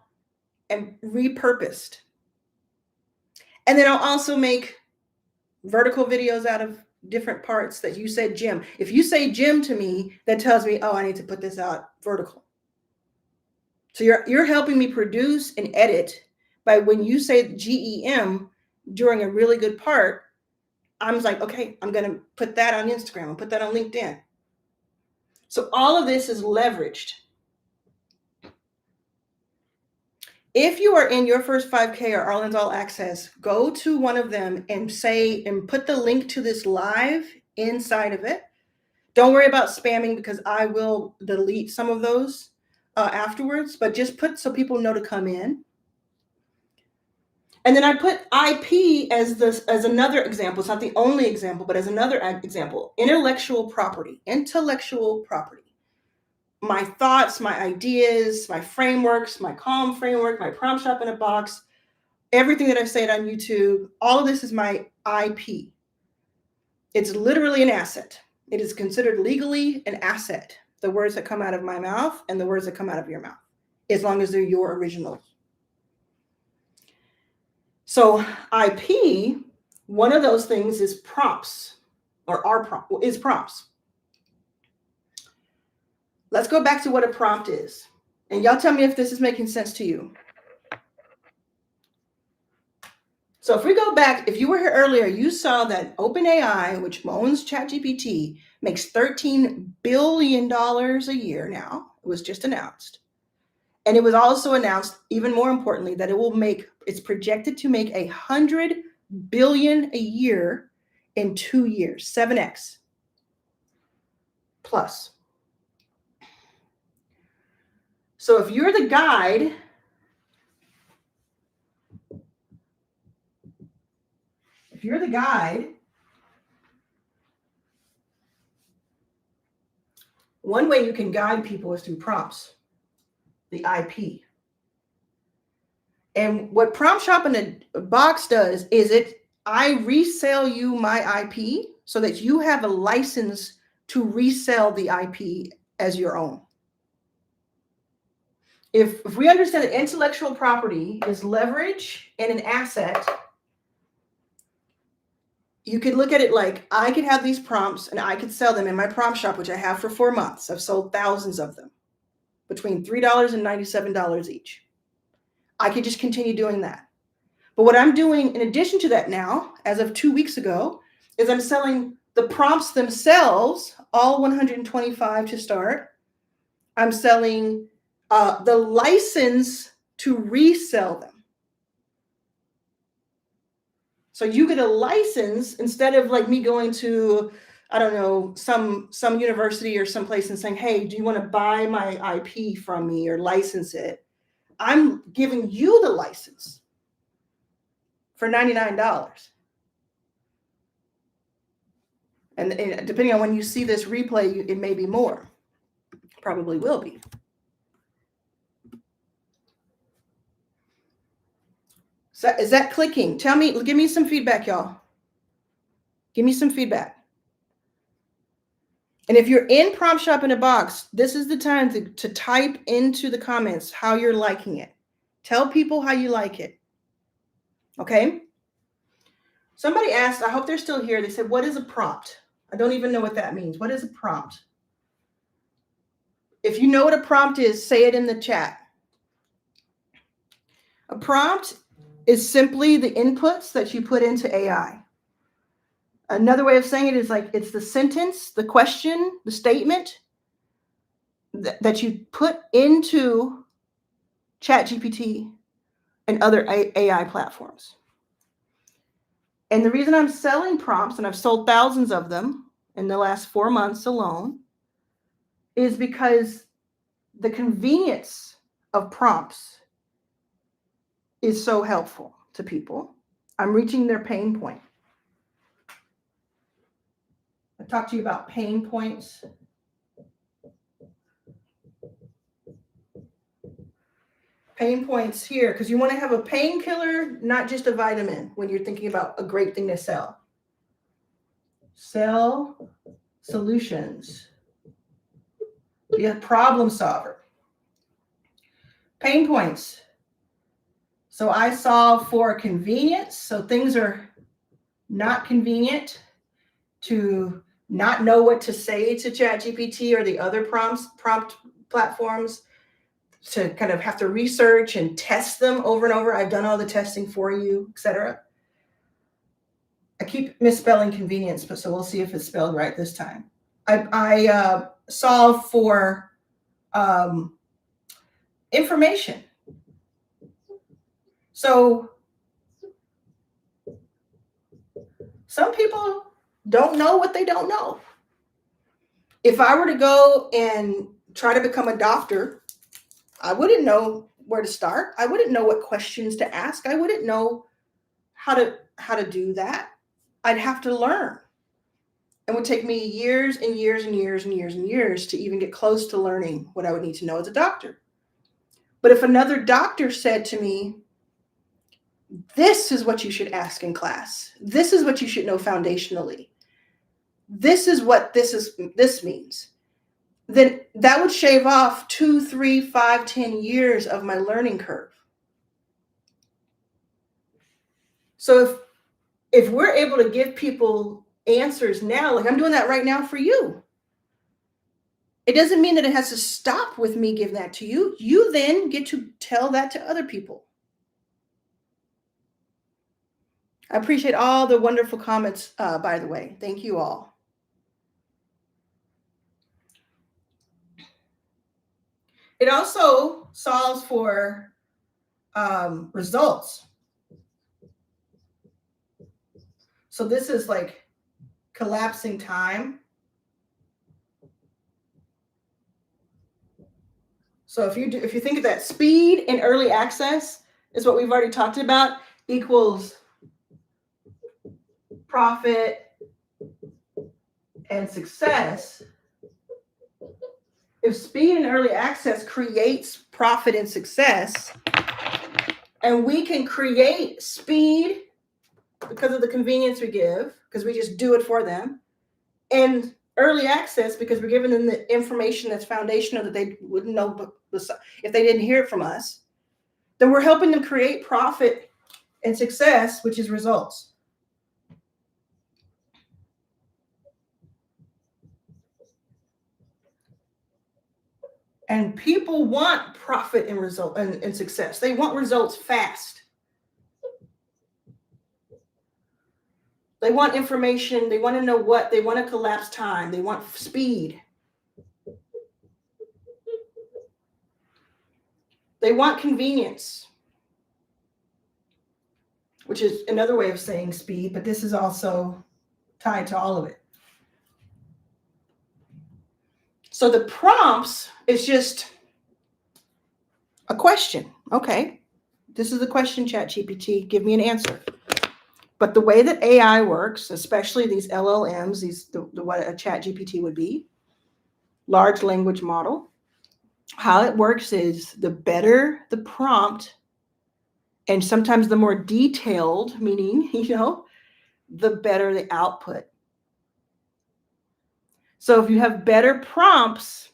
and repurposed. And then I'll also make vertical videos out of different parts that you said gem. If you say gem to me, that tells me, oh, I need to put this out vertical. So you're helping me produce and edit by when you say GEM during a really good part, I'm like, okay, I'm going to put that on Instagram. I'll put that on LinkedIn. So all of this is leveraged. If you are in your first 5K or Arlan's All Access, go to one of them and put the link to this live inside of it. Don't worry about spamming because I will delete some of those afterwards, but just put so people know to come in. And then I put IP as another example. It's not the only example, but as another example. Intellectual property. My thoughts, my ideas, my frameworks, my calm framework, my prompt shop in a box, everything that I say on YouTube, all of this is my IP. It's literally an asset. It is considered legally an asset. The words that come out of my mouth and the words that come out of your mouth, as long as they're your originals. So IP, one of those things is prompts, is prompts. Let's go back to what a prompt is. And y'all tell me if this is making sense to you. So if we go back, if you were here earlier, you saw that OpenAI, which owns ChatGPT, makes $13 billion a year now. It was just announced. And it was also announced, even more importantly, that it's projected to make $100 billion a year in 2 years, 7x plus. So if you're the guide, one way you can guide people is through prompts, the IP. And what Prompt Shop in a Box does is I resell you my IP so that you have a license to resell the IP as your own. If we understand that intellectual property is leverage and an asset, you could look at it like I could have these prompts and I could sell them in my prompt shop, which I have for 4 months. I've sold thousands of them, between $3 and $97 each. I could just continue doing that. But what I'm doing in addition to that now, as of 2 weeks ago, is I'm selling the prompts themselves, all 125 to start. I'm selling the license to resell them. So you get a license instead of like me going to, I don't know, some university or someplace and saying, hey, do you want to buy my IP from me or license it? I'm giving you the license for $99. And depending on when you see this replay, it may be more. Probably will be. So is that clicking? Tell me, give me some feedback, y'all. Give me some feedback. And if you're in Prompt Shop in a Box, this is the time to type into the comments how you're liking it. Tell people how you like it. Okay? Somebody asked, I hope they're still here. They said, what is a prompt? I don't even know what that means. What is a prompt? If you know what a prompt is, say it in the chat. A prompt is simply the inputs that you put into AI. Another way of saying it is like it's the sentence, the question, the statement that you put into ChatGPT and other AI platforms. And the reason I'm selling prompts, and I've sold thousands of them in the last 4 months alone, is because the convenience of prompts is so helpful to people. I'm reaching their pain point. I talked to you about pain points. Pain points here, because you want to have a painkiller, not just a vitamin, when you're thinking about a great thing to sell. Sell solutions. Be a problem solver. Pain points. So I solve for convenience. So things are not convenient to not know what to say to ChatGPT or the other prompt platforms, to kind of have to research and test them over and over. I've done all the testing for you, etc. I keep misspelling convenience, but so we'll see if it's spelled right this time. I solve for information. So some people don't know what they don't know. If I were to go and try to become a doctor, I wouldn't know where to start. I wouldn't know what questions to ask. I wouldn't know how to do that. I'd have to learn. It would take me years and years and years and years and years to even get close to learning what I would need to know as a doctor. But if another doctor said to me, this is what you should ask in class, this is what you should know foundationally, this is what this means, then that would shave off 2, 3, 5, 10 years of my learning curve. So if we're able to give people answers now, like I'm doing that right now for you, it doesn't mean that it has to stop with me giving that to you. You then get to tell that to other people. I appreciate all the wonderful comments, by the way. Thank you all. It also solves for results. So this is like collapsing time. So if you think of that, speed and early access is what we've already talked about, equals profit and success. If speed and early access creates profit and success, and we can create speed because of the convenience we give, because we just do it for them, and early access because we're giving them the information that's foundational that they wouldn't know if they didn't hear it from us, then we're helping them create profit and success, which is results. And people want profit and result and success. They want results fast. They want information. They want to know what. They want to collapse time. They want speed. They want convenience, which is another way of saying speed, but this is also tied to all of it. So the prompts is just a question. Okay, this is the question, ChatGPT. Give me an answer. But the way that AI works, especially these LLMs, what a ChatGPT would be, large language model, how it works is the better the prompt, and sometimes the more detailed, meaning, the better the output. So if you have better prompts,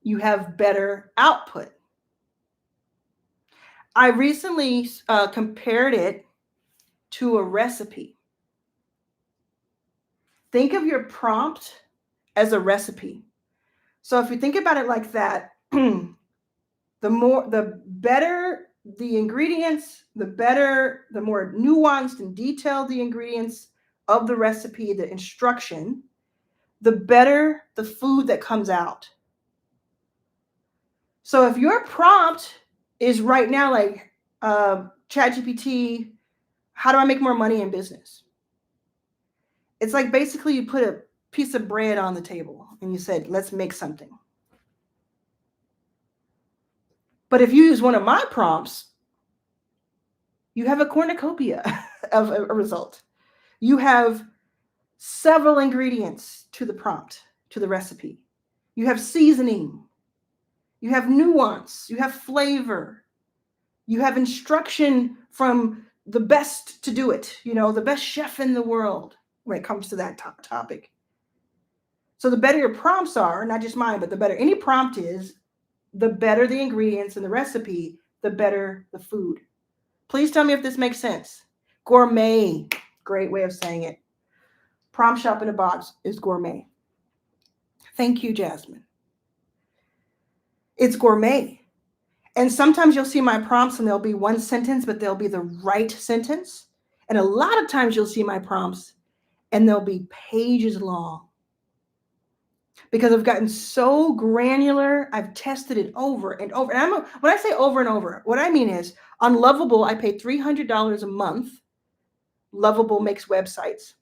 you have better output. I recently compared it to a recipe. Think of your prompt as a recipe. So if you think about it like that, the better the ingredients, the more nuanced and detailed the ingredients of the recipe, the instruction, the better the food that comes out. So if your prompt is right now like, ChatGPT, how do I make more money in business? It's like basically you put a piece of bread on the table and you said, let's make something. But if you use one of my prompts, you have a cornucopia of a result. You have several ingredients to the prompt, to the recipe. You have seasoning. You have nuance. You have flavor. You have instruction from the best to do it, the best chef in the world when it comes to that topic. So the better your prompts are, not just mine, but the better any prompt is, the better the ingredients in the recipe, the better the food. Please tell me if this makes sense. Gourmet, great way of saying it. Prompt shop in a box is gourmet. Thank you, Jasmine. It's gourmet. And sometimes you'll see my prompts and there'll be one sentence, but they'll be the right sentence. And a lot of times you'll see my prompts and they'll be pages long. Because I've gotten so granular, I've tested it over and over. And when I say over and over, what I mean is on Lovable, I pay $300 a month. Lovable makes websites.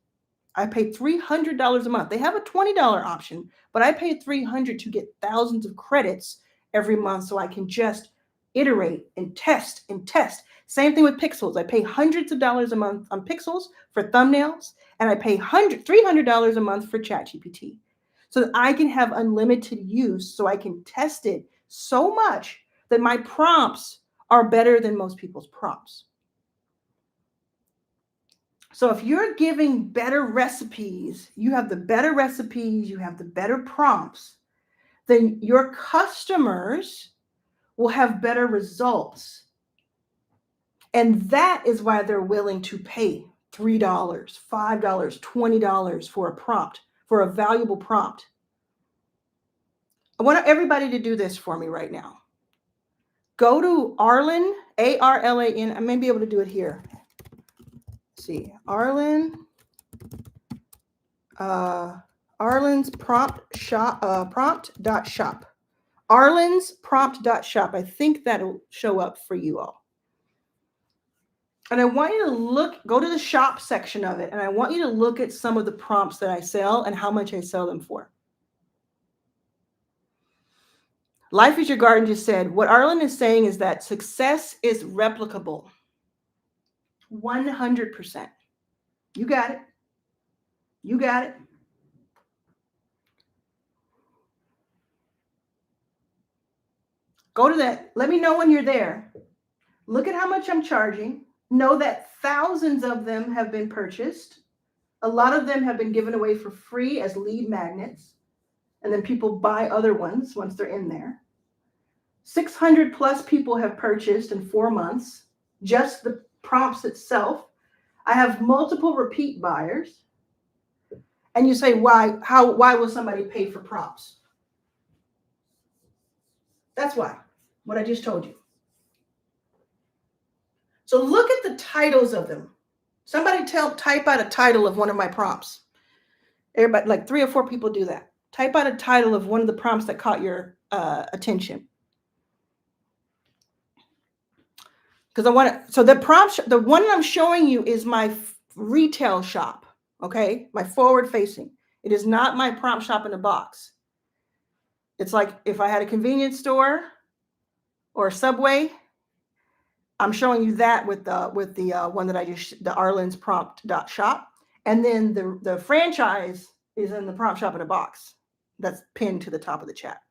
I pay $300 a month. They have a $20 option, but I pay $300 to get thousands of credits every month so I can just iterate and test and test. Same thing with Pixels. I pay hundreds of dollars a month on Pixels for thumbnails, and I pay $300 a month for ChatGPT so that I can have unlimited use, so I can test it so much that my prompts are better than most people's prompts. So if you're giving better recipes, you have the better recipes, you have the better prompts, then your customers will have better results. And that is why they're willing to pay $3, $5, $20 for a prompt, for a valuable prompt. I want everybody to do this for me right now. Go to Arlan, Arlan. I may be able to do it here. Let's see, Arlan. Arlan's prompt.shop. Arlan's prompt.shop. I think that'll show up for you all. And I want you to go to the shop section of it, and I want you to look at some of the prompts that I sell and how much I sell them for. Life is Your Garden just said, what Arlan is saying is that success is replicable. 100%. You got it. You got it. Go to that. Let me know when you're there. Look at how much I'm charging. Know that thousands of them have been purchased. A lot of them have been given away for free as lead magnets. And then people buy other ones once they're in there. 600 plus people have purchased in 4 months. Just the prompts itself. I have multiple repeat buyers. And you say, why will somebody pay for prompts? That's why. What I just told you. So look at the titles of them. Somebody type out a title of one of my prompts. Everybody, like 3 or 4 people do that. Type out a title of one of the prompts that caught your attention. Because I want to, so the prompt, the one I'm showing you is my retail shop. Okay. My forward facing. It is not my prompt shop in a box. It's like if I had a convenience store or Subway. I'm showing you that with the one that I just, the Arlan's prompt.shop. And then the franchise is in the prompt shop in a box that's pinned to the top of the chat.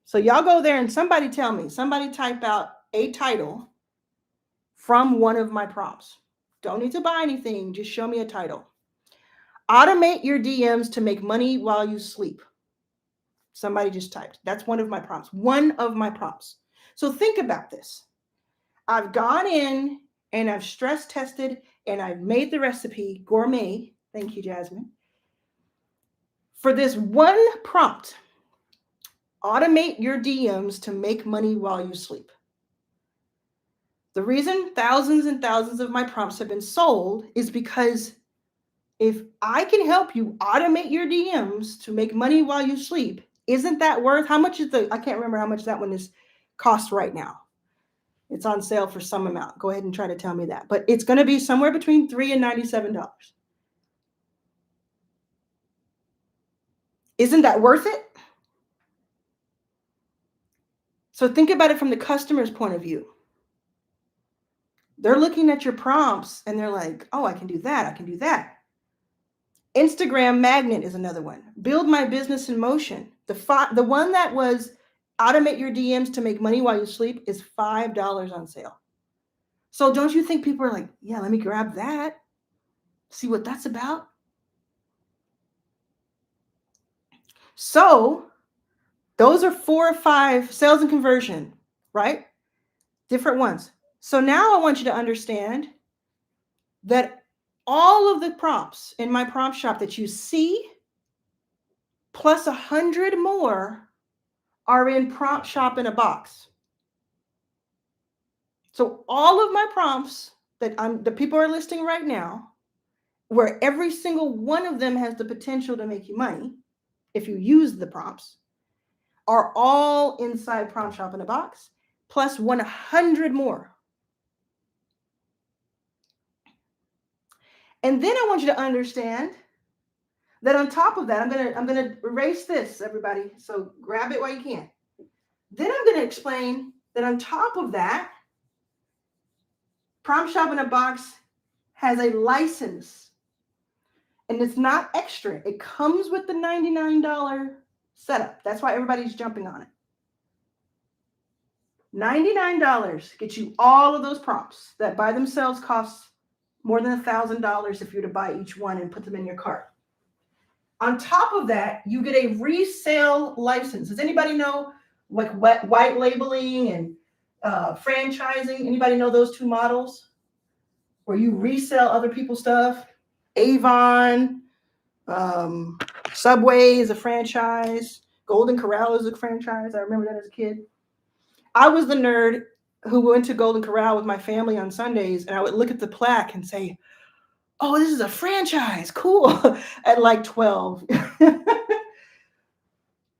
So y'all go there and somebody tell me, somebody type out a title from one of my prompts. Don't need to buy anything, just show me a title. Automate your DMs to make money while you sleep. Somebody just typed. That's one of my prompts. One of my prompts. So think about this. I've gone in and I've stress tested and I've made the recipe gourmet. Thank you, Jasmine. For this one prompt, automate your DMs to make money while you sleep. The reason thousands and thousands of my prompts have been sold is because if I can help you automate your DMs to make money while you sleep, isn't that worth, how much is I can't remember how much that one is cost right now. It's on sale for some amount. Go ahead and try to tell me that. But it's going to be somewhere between $3 and $97. Isn't that worth it? So think about it from the customer's point of view. They're looking at your prompts and they're like, oh, I can do that. I can do that. Instagram magnet is another one. Build my business in motion. The one that was automate your DMs to make money while you sleep is $5 on sale. So don't you think people are like, yeah, let me grab that. See what that's about. So those are 4 or 5 sales and conversion, right? Different ones. So now I want you to understand that all of the prompts in my prompt shop that you see, plus 100 more, are in prompt shop in a box. So all of my prompts that the people are listing right now, where every single one of them has the potential to make you money if you use the prompts, are all inside prompt shop in a box, plus 100 more. And then I want you to understand that on top of that, I'm gonna erase this, everybody. So grab it while you can. Then I'm gonna explain that on top of that, Prompt Shop in a Box has a license, and it's not extra. It comes with the $99 setup. That's why everybody's jumping on it. $99 gets you all of those prompts that by themselves cost more than $1,000 if you were to buy each one and put them in your cart. On top of that, you get a resale license. Does anybody know like white labeling and franchising? Anybody know those two models where you resell other people's stuff? Avon, Subway is a franchise. Golden Corral is a franchise. I remember that as a kid. I was the nerd who went to Golden Corral with my family on Sundays, and I would look at the plaque and say, oh, this is a franchise. Cool. At like 12.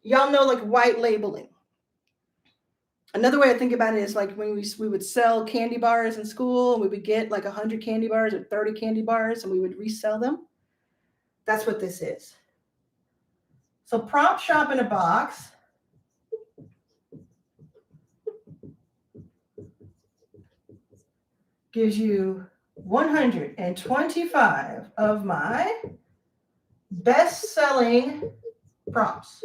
Y'all know like white labeling. Another way I think about it is like when we would sell candy bars in school, and we would get like 100 candy bars or 30 candy bars, and we would resell them. That's what this is. So Prompt Shop in a Box gives you 125 of my best-selling prompts.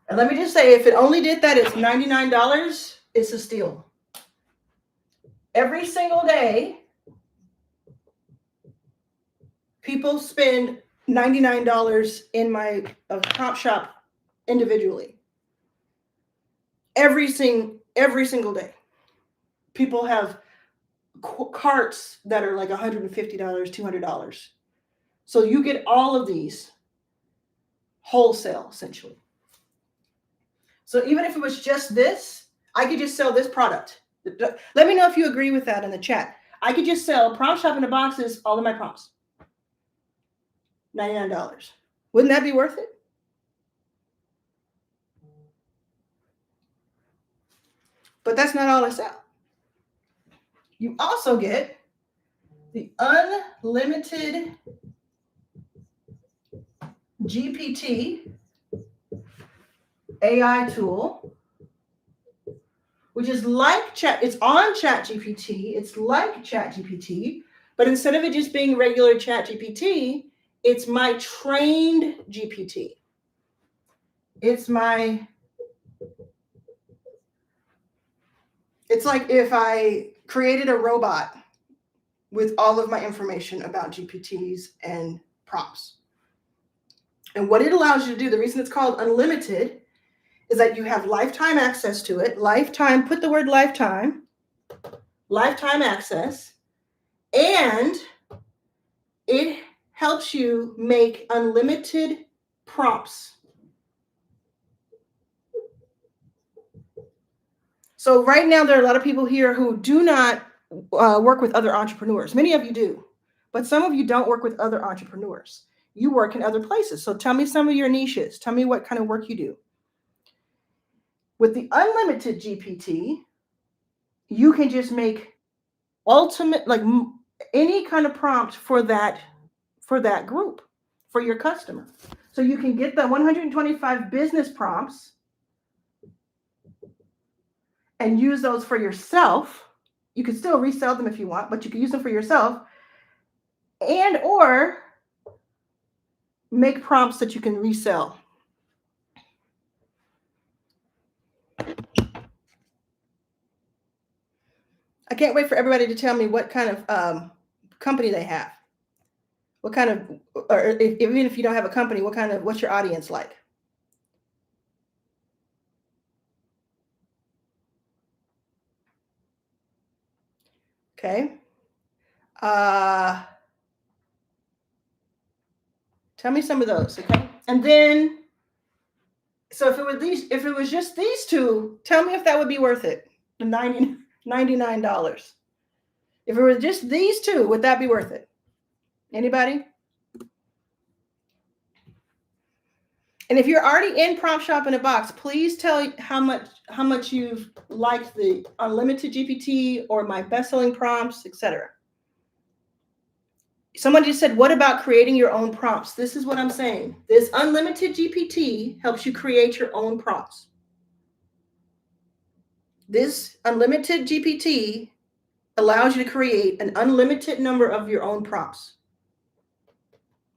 And let me just say, if it only did that, it's $99. It's a steal. Every single day, people spend $99 in my prompt shop individually. Every single day. People have carts that are like $150, $200. So you get all of these wholesale, essentially. So even if it was just this, I could just sell this product. Let me know if you agree with that in the chat. I could just sell Prompt Shop in a Boxes, all of my prompts. $99. Wouldn't that be worth it? But that's not all I sell. You also get the unlimited GPT AI tool, which is like chat. It's on ChatGPT. It's like ChatGPT, but instead of it just being regular ChatGPT, it's my trained GPT. It's like if I created a robot with all of my information about GPTs and prompts. And what it allows you to do, the reason it's called unlimited, is that you have lifetime access to it. Lifetime, put the word lifetime access, and it helps you make unlimited prompts. So right now, there are a lot of people here who do not work with other entrepreneurs. Many of you do, but some of you don't work with other entrepreneurs. You work in other places. So tell me some of your niches. Tell me what kind of work you do. With the unlimited GPT, you can just make ultimate, like any kind of prompt for that group, for your customer. So you can get the 125 business prompts and use those for yourself. You can still resell them if you want, but you can use them for yourself, and or make prompts that you can resell. I can't wait for everybody to tell me what kind of company they have. What kind of, or even if you don't have a company, what's your audience like? Okay. Tell me some of those, okay? And then, so if it was just these two, tell me if that would be worth it. The $99. If it were just these two, would that be worth it? Anybody? And if you're already in Prompt Shop in a Box, please tell how much you've liked the unlimited GPT or my best-selling prompts, etc. Someone just said, what about creating your own prompts? This is what I'm saying. This unlimited GPT helps you create your own prompts. This unlimited GPT allows you to create an unlimited number of your own prompts.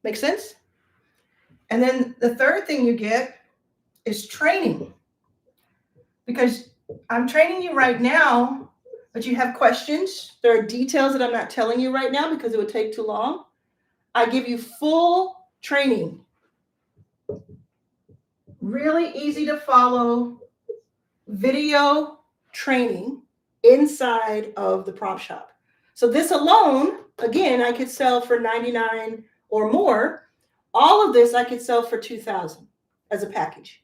Make sense? And then the third thing you get is training. Because I'm training you right now, but you have questions. There are details that I'm not telling you right now because it would take too long. I give you full training. Really easy to follow video training inside of the Prompt Shop. So this alone, again, I could sell for $99 or more. All of this I could sell for $2,000 as a package.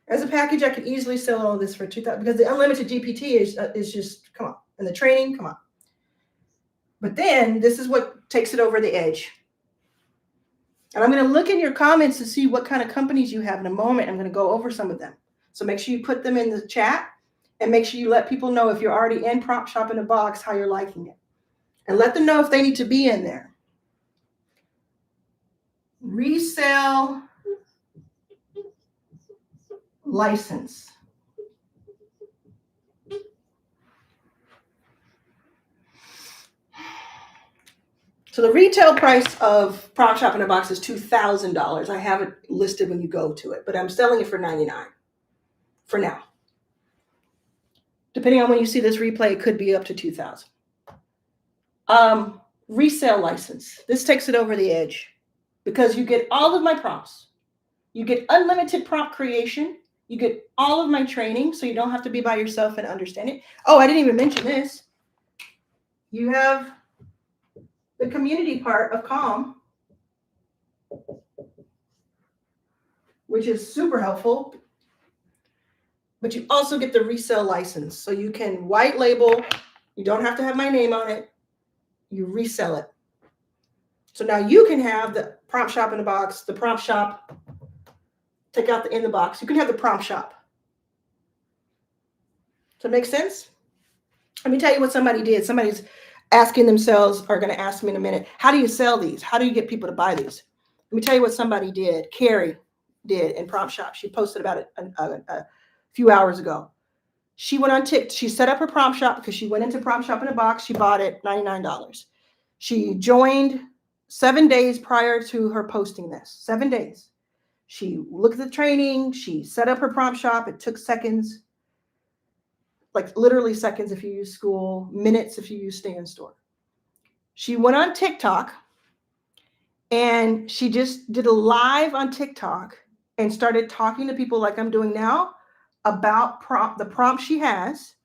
As a package, I could easily sell all of this for $2,000 because the unlimited GPT is just, come on. And the training, come on. But then this is what takes it over the edge. And I'm going to look in your comments to see what kind of companies you have in a moment. I'm going to go over some of them. So make sure you put them in the chat and make sure you let people know if you're already in Prompt Shop in a Box, how you're liking it. And let them know if they need to be in there. Resell license. So the retail price of Prompt Shop in a Box is $2,000. I have it listed when you go to it, but I'm selling it for $99 for now. Depending on when you see this replay, it could be up to $2,000. Resale license. This takes it over the edge because you get all of my prompts. You get unlimited prompt creation. You get all of my training, so you don't have to be by yourself and understand it. Oh, I didn't even mention this. You have the community part of Calm, which is super helpful. But you also get the resale license. So you can white label. You don't have to have my name on it. You resell it. So now you can have the Prompt Shop in a Box, the Prompt Shop, take out the in the box. You can have the Prompt Shop. Does that make sense? Let me tell you what somebody did. Somebody's asking themselves, or going to ask me in a minute, how do you sell these? How do you get people to buy these? Let me tell you what somebody did. Carrie, did in Prompt Shop. She posted about it a few hours ago. She went on TikTok. She set up her Prompt Shop because she went into Prompt Shop in a box. She bought it $99. She joined 7 days prior to her posting this. 7 days. She looked at the training. She set up her Prompt Shop. It took seconds, like literally seconds if you use School, minutes if you use Stay in Store. She went on TikTok and she just did a live on TikTok and started talking to people like I'm doing now about the prompt she has.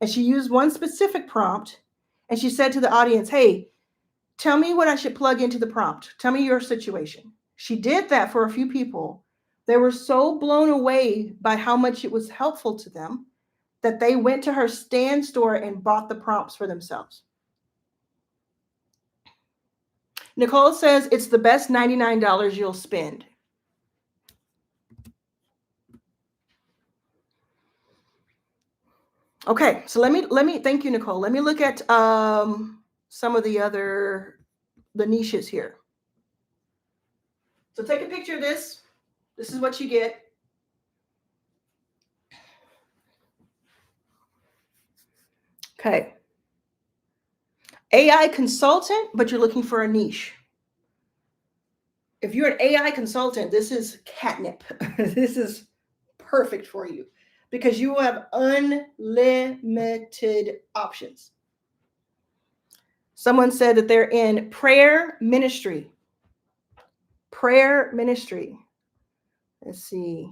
And she used one specific prompt and she said to the audience, hey, tell me what I should plug into the prompt. Tell me your situation. She did that for a few people. They were so blown away by how much it was helpful to them that they went to her Stay in Store and bought the prompts for themselves. Nicole says it's the best $99 you'll spend. Okay, so let me thank you, Nicole. Let me look at some of the niches here. So take a picture of this. This is what you get. Okay. AI consultant, but you're looking for a niche. If you're an AI consultant, this is catnip. This is perfect for you because you will have unlimited options. Someone said that they're in prayer ministry. Prayer ministry. Let's see.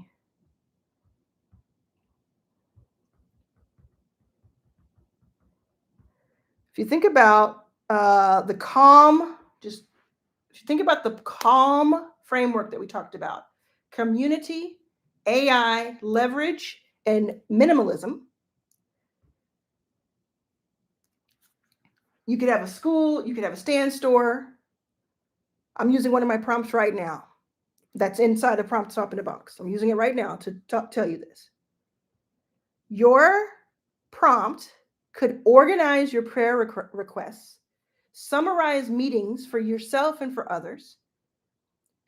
If you think about the calm, if you think about the calm framework that we talked about, community, AI, leverage, and minimalism, you could have a school, you could have a Stay in Store. I'm using one of my prompts right now that's inside a Prompt Shop in a box. I'm using it right now to tell you this. Your prompt could organize your prayer requests, summarize meetings for yourself and for others,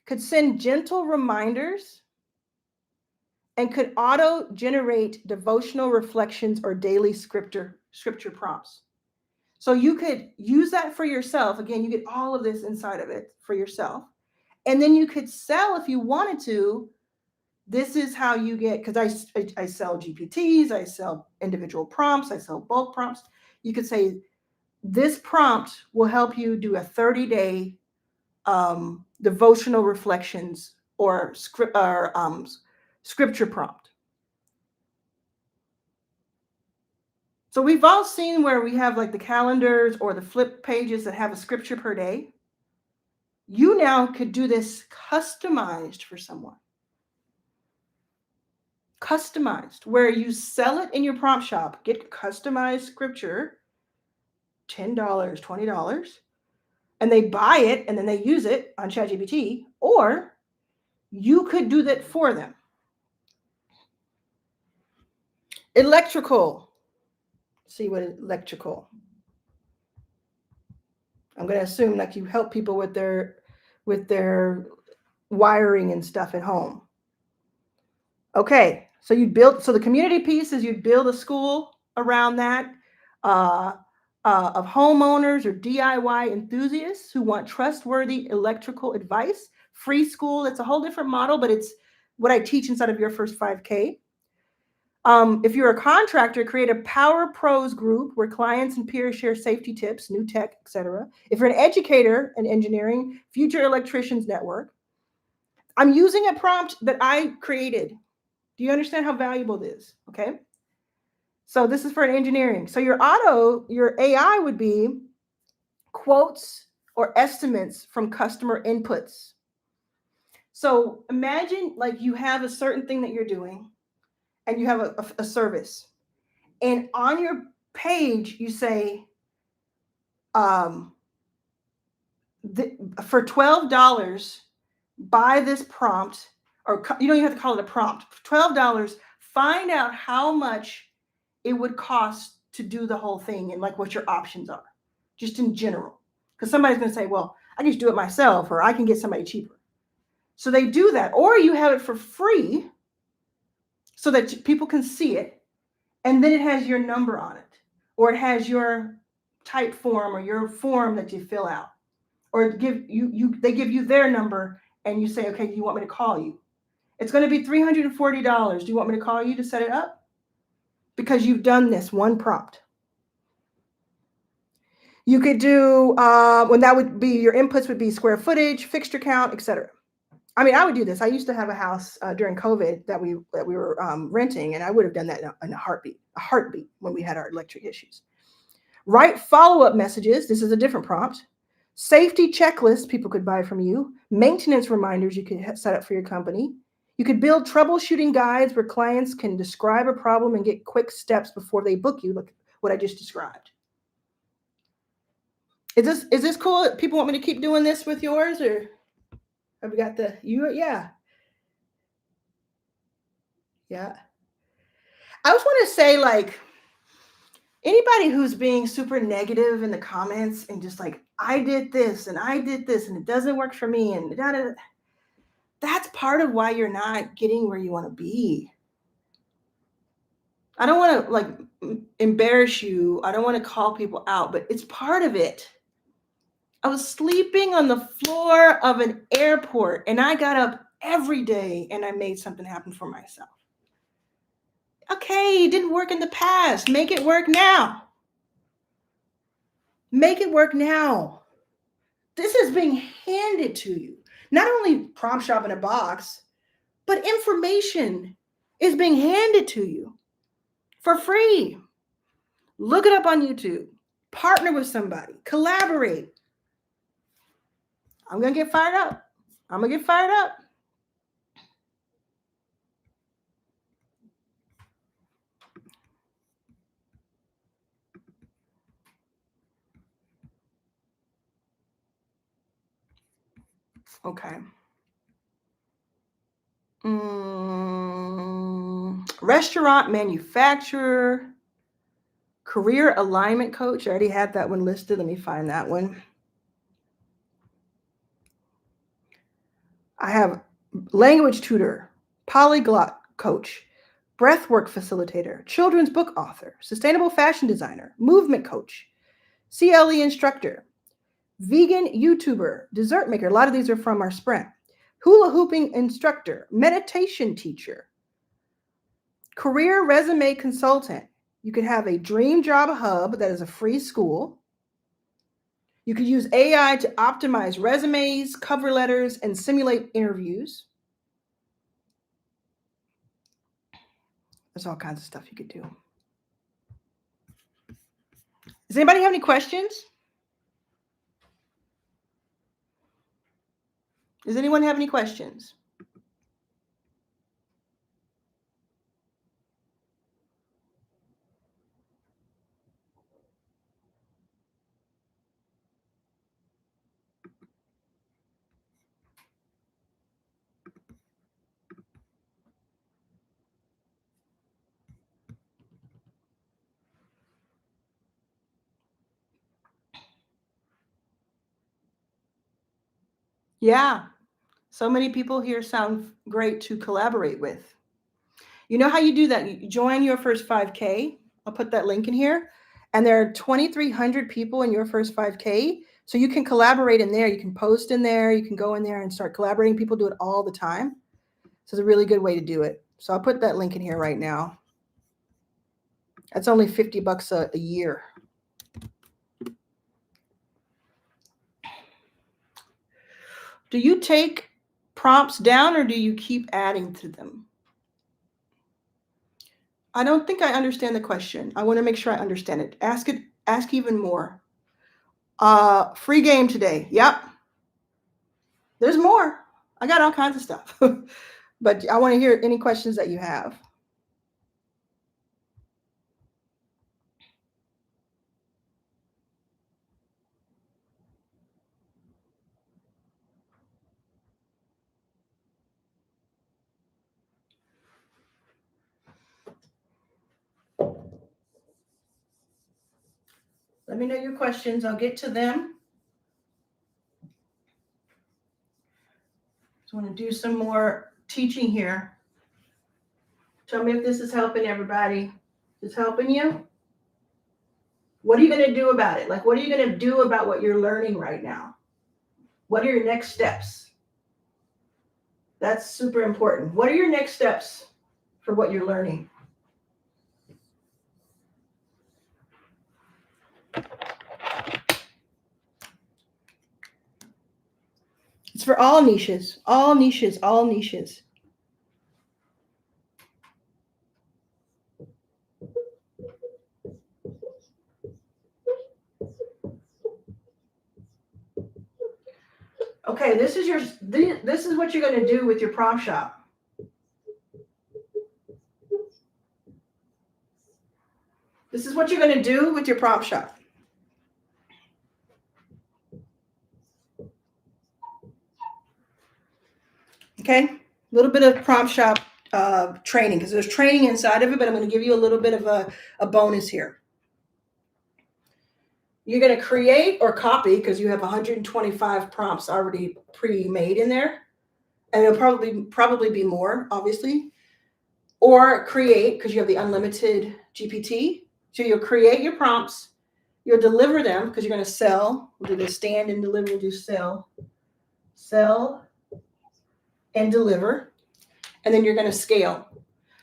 could send gentle reminders, and could auto-generate devotional reflections or daily scripture prompts. So you could use that for yourself. Again, you get all of this inside of it for yourself. And then you could sell if you wanted to. This is how you get, because I sell GPTs, I sell individual prompts, I sell bulk prompts. You could say, this prompt will help you do a 30-day devotional reflections or scripture prompt. So we've all seen where we have like the calendars or the flip pages that have a scripture per day. You now could do this customized for someone. Customized, where you sell it in your prompt shop, get customized scripture, $10, $20, and they buy it and then they use it on ChatGPT, or you could do that for them. Electrical. See what electrical. I'm going to assume like you help people with their wiring and stuff at home. Okay, so the community piece is you'd build a school around that of homeowners or DIY enthusiasts who want trustworthy electrical advice. Free school, it's a whole different model, but it's what I teach inside of your first 5K. If you're a contractor, create a Power Pros group where clients and peers share safety tips, new tech, etc. If you're an educator in engineering, Future Electricians Network. I'm using a prompt that I created. Do you understand how valuable this is? Okay. So this is for an engineering. So your AI would be quotes or estimates from customer inputs. So imagine like you have a certain thing that you're doing and you have a service. And on your page, you say, for $12, buy this prompt, or you don't even have to call it a prompt. For $12, find out how much it would cost to do the whole thing and like what your options are, just in general. Because somebody's going to say, well, I can just do it myself, or I can get somebody cheaper. So they do that. Or you have it for free so that people can see it. And then it has your number on it. Or it has your type form or your form that you fill out. Or they give you their number and you say, okay, do you want me to call you? It's going to be $340. Do you want me to call you to set it up? Because you've done this one prompt. You could do, when that would be, your inputs would be square footage, fixture count, etc. I mean, I would do this. I used to have a house during COVID that we were renting, and I would have done that in a heartbeat when we had our electric issues. Write follow-up messages. This is a different prompt. Safety checklists people could buy from you. Maintenance reminders you could set up for your company. You could build troubleshooting guides where clients can describe a problem and get quick steps before they book you, like what I just described. Is this cool? People want me to keep doing this with yours, or have we got yeah. Yeah. I just want to say, like, anybody who's being super negative in the comments and just like, I did this and it doesn't work for me and that's part of why you're not getting where you want to be. I don't want to like embarrass you. I don't want to call people out, but it's part of it. I was sleeping on the floor of an airport and I got up every day and I made something happen for myself. Okay, it didn't work in the past. Make it work now. Make it work now. This is being handed to you. Not only prompt shop in a box, but information is being handed to you for free. Look it up on YouTube. Partner with somebody. Collaborate. I'm going to get fired up. Okay. Restaurant manufacturer, career alignment coach. I already had that one listed. Let me find that one. I have language tutor, polyglot coach, breathwork facilitator, children's book author, sustainable fashion designer, movement coach, CLE instructor, vegan YouTuber, dessert maker. A lot of these are from our sprint. Hula hooping instructor, meditation teacher, career resume consultant. You could have a dream job hub that is a free school. You could use AI to optimize resumes, cover letters, and simulate interviews. There's all kinds of stuff you could do. Does anybody have any questions? Does anyone have any questions? Yeah. So many people here sound great to collaborate with. You know how you do that? You join your first 5K. I'll put that link in here. And there are 2,300 people in your first 5K. So you can collaborate in there. You can post in there. You can go in there and start collaborating. People do it all the time. So it's a really good way to do it. So I'll put that link in here right now. That's only $50 a year. Do you take prompts down or do you keep adding to them? I don't think I understand the question. I want to make sure I understand it. Ask even more. Free game today. Yep. There's more. I got all kinds of stuff. But I want to hear any questions that you have. Let me know your questions. I'll get to them. want to do some more teaching here. Tell me if this is helping everybody. Is it helping you? What are you going to do about it? Like, what are you going to do about what you're learning right now? What are your next steps? That's super important. What are your next steps for what you're learning? It's for all niches, all niches, all niches. Okay, this is what you're going to do with your prompt shop. This is what you're going to do with your prompt shop. Okay, a little bit of prompt shop training, because there's training inside of it, but I'm going to give you a little bit of a bonus here. You're going to create or copy, because you have 125 prompts already pre-made in there, and it'll probably be more, obviously, or create, because you have the unlimited GPT. So you'll create your prompts, you'll deliver them, because you're going to sell. We'll do the stand and deliver. We'll do sell and deliver, and then you're going to scale.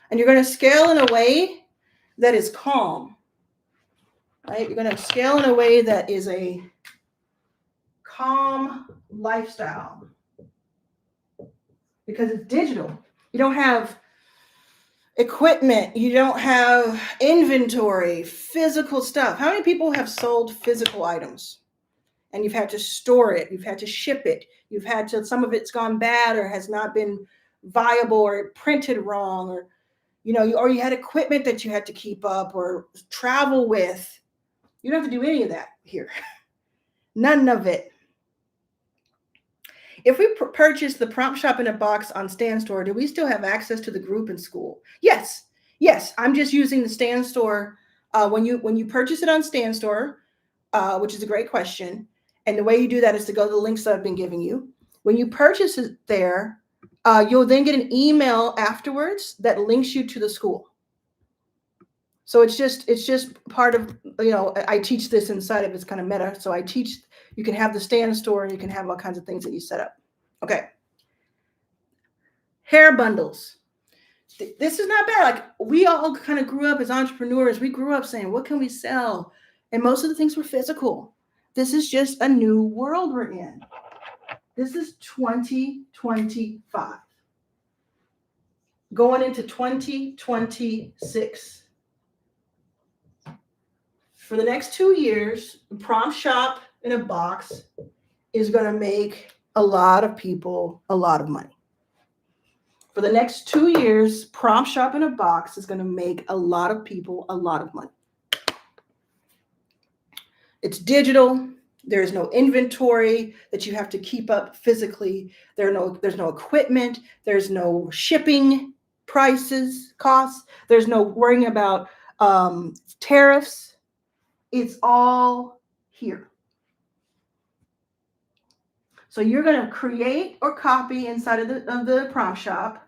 And you're going to scale in a way that is calm, right? You're going to scale in a way that is a calm lifestyle, because it's digital. You don't have equipment, you don't have inventory, physical stuff. How many people have sold physical items and you've had to store it, you've had to ship it, you've had to, some of it's gone bad or has not been viable or printed wrong, or or you had equipment that you had to keep up or travel with. You don't have to do any of that here. None of it. If we purchase the prompt shop in a box on Stand Store, do we still have access to the group in school? Yes. I'm just using the Stand Store. When you purchase it on Stand Store, which is a great question, and the way you do that is to go to the links that I've been giving you. When you purchase it there, you'll then get an email afterwards that links you to the school. So it's just part of, I teach this inside of it's kind of meta. So I teach, you can have the Stand Store and you can have all kinds of things that you set up. Okay. Hair bundles. This is not bad. Like, we all kind of grew up as entrepreneurs. We grew up saying, what can we sell? And most of the things were physical. This is just a new world we're in. This is 2025. Going into 2026. For the next 2 years, the prompt shop in a box is going to make a lot of people a lot of money. For the next 2 years, prompt shop in a box is going to make a lot of people a lot of money. It's digital. There's no inventory that you have to keep up physically. There's no equipment. There's no shipping costs. There's no worrying about tariffs. It's all here. So you're going to create or copy inside of the prompt shop.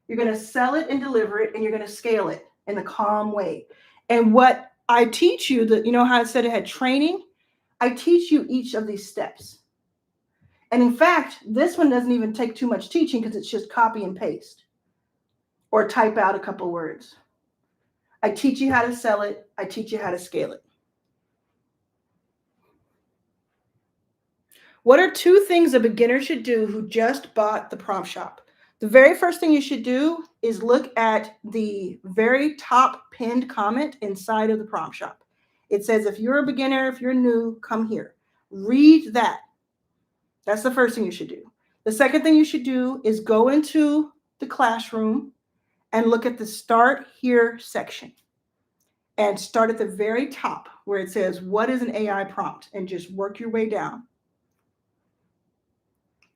You're going to sell it and deliver it, and you're going to scale it in a calm way. And what I teach you, how I said it had training, I teach you each of these steps. And in fact, this one doesn't even take too much teaching, because it's just copy and paste or type out a couple words. I teach you how to sell it. I teach you how to scale it. What are 2 things a beginner should do who just bought the prompt shop? The very first thing you should do is look at the very top pinned comment inside of the prompt shop. It says, if you're a beginner, if you're new, come here. Read that. That's the first thing you should do. The second thing you should do is go into the classroom and look at the Start Here section. And start at the very top where it says, what is an AI prompt? And just work your way down.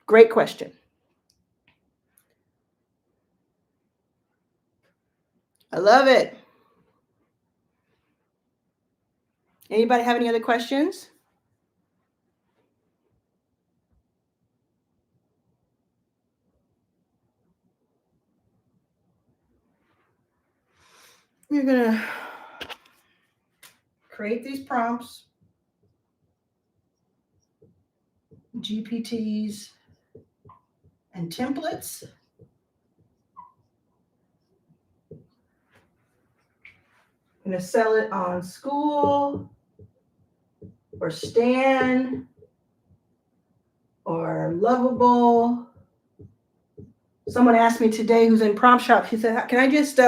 Great question. I love it. Anybody have any other questions? You're going to create these prompts, GPTs, and templates. I'm going to sell it on School or Stan or Lovable. Someone asked me today who's in Prompt Shop, she said, can I just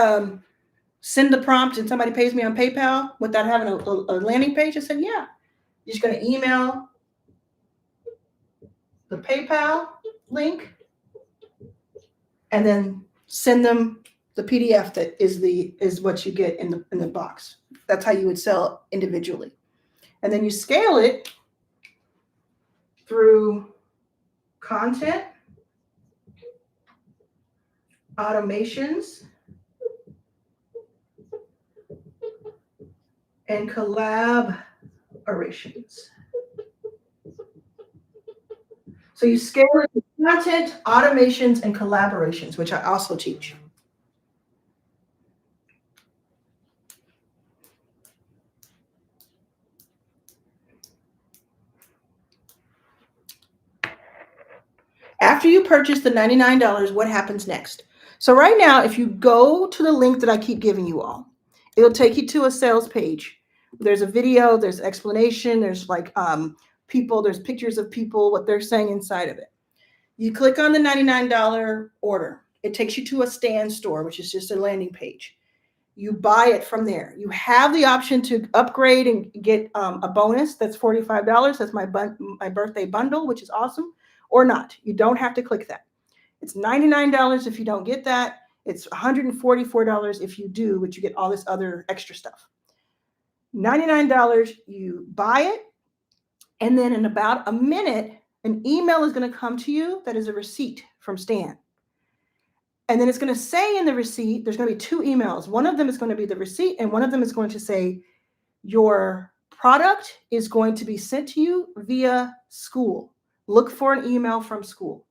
send the prompt and somebody pays me on PayPal without having a landing page? I said, yeah. You're just going to email the PayPal link and then send them the PDF that is what you get in the box. That's how you would sell individually. And then you scale it through content, automations, and collaborations. So you scale it with content, automations, and collaborations, which I also teach. After you purchase the $99, what happens next? So right now, if you go to the link that I keep giving you all, it'll take you to a sales page. There's a video, there's explanation, there's like people, there's pictures of people, what they're saying inside of it. You click on the $99 order. It takes you to a Stan store, which is just a landing page. You buy it from there. You have the option to upgrade and get a bonus. That's $45. That's my birthday bundle, which is awesome. Or not. You don't have to click that. It's $99 if you don't get that. It's $144 if you do, which you get all this other extra stuff. $99, you buy it, and then in about a minute, an email is going to come to you that is a receipt from Stan. And then it's going to say in the receipt, there's going to be two emails. One of them is going to be the receipt, and one of them is going to say, your product is going to be sent to you via School. Look for an email from School.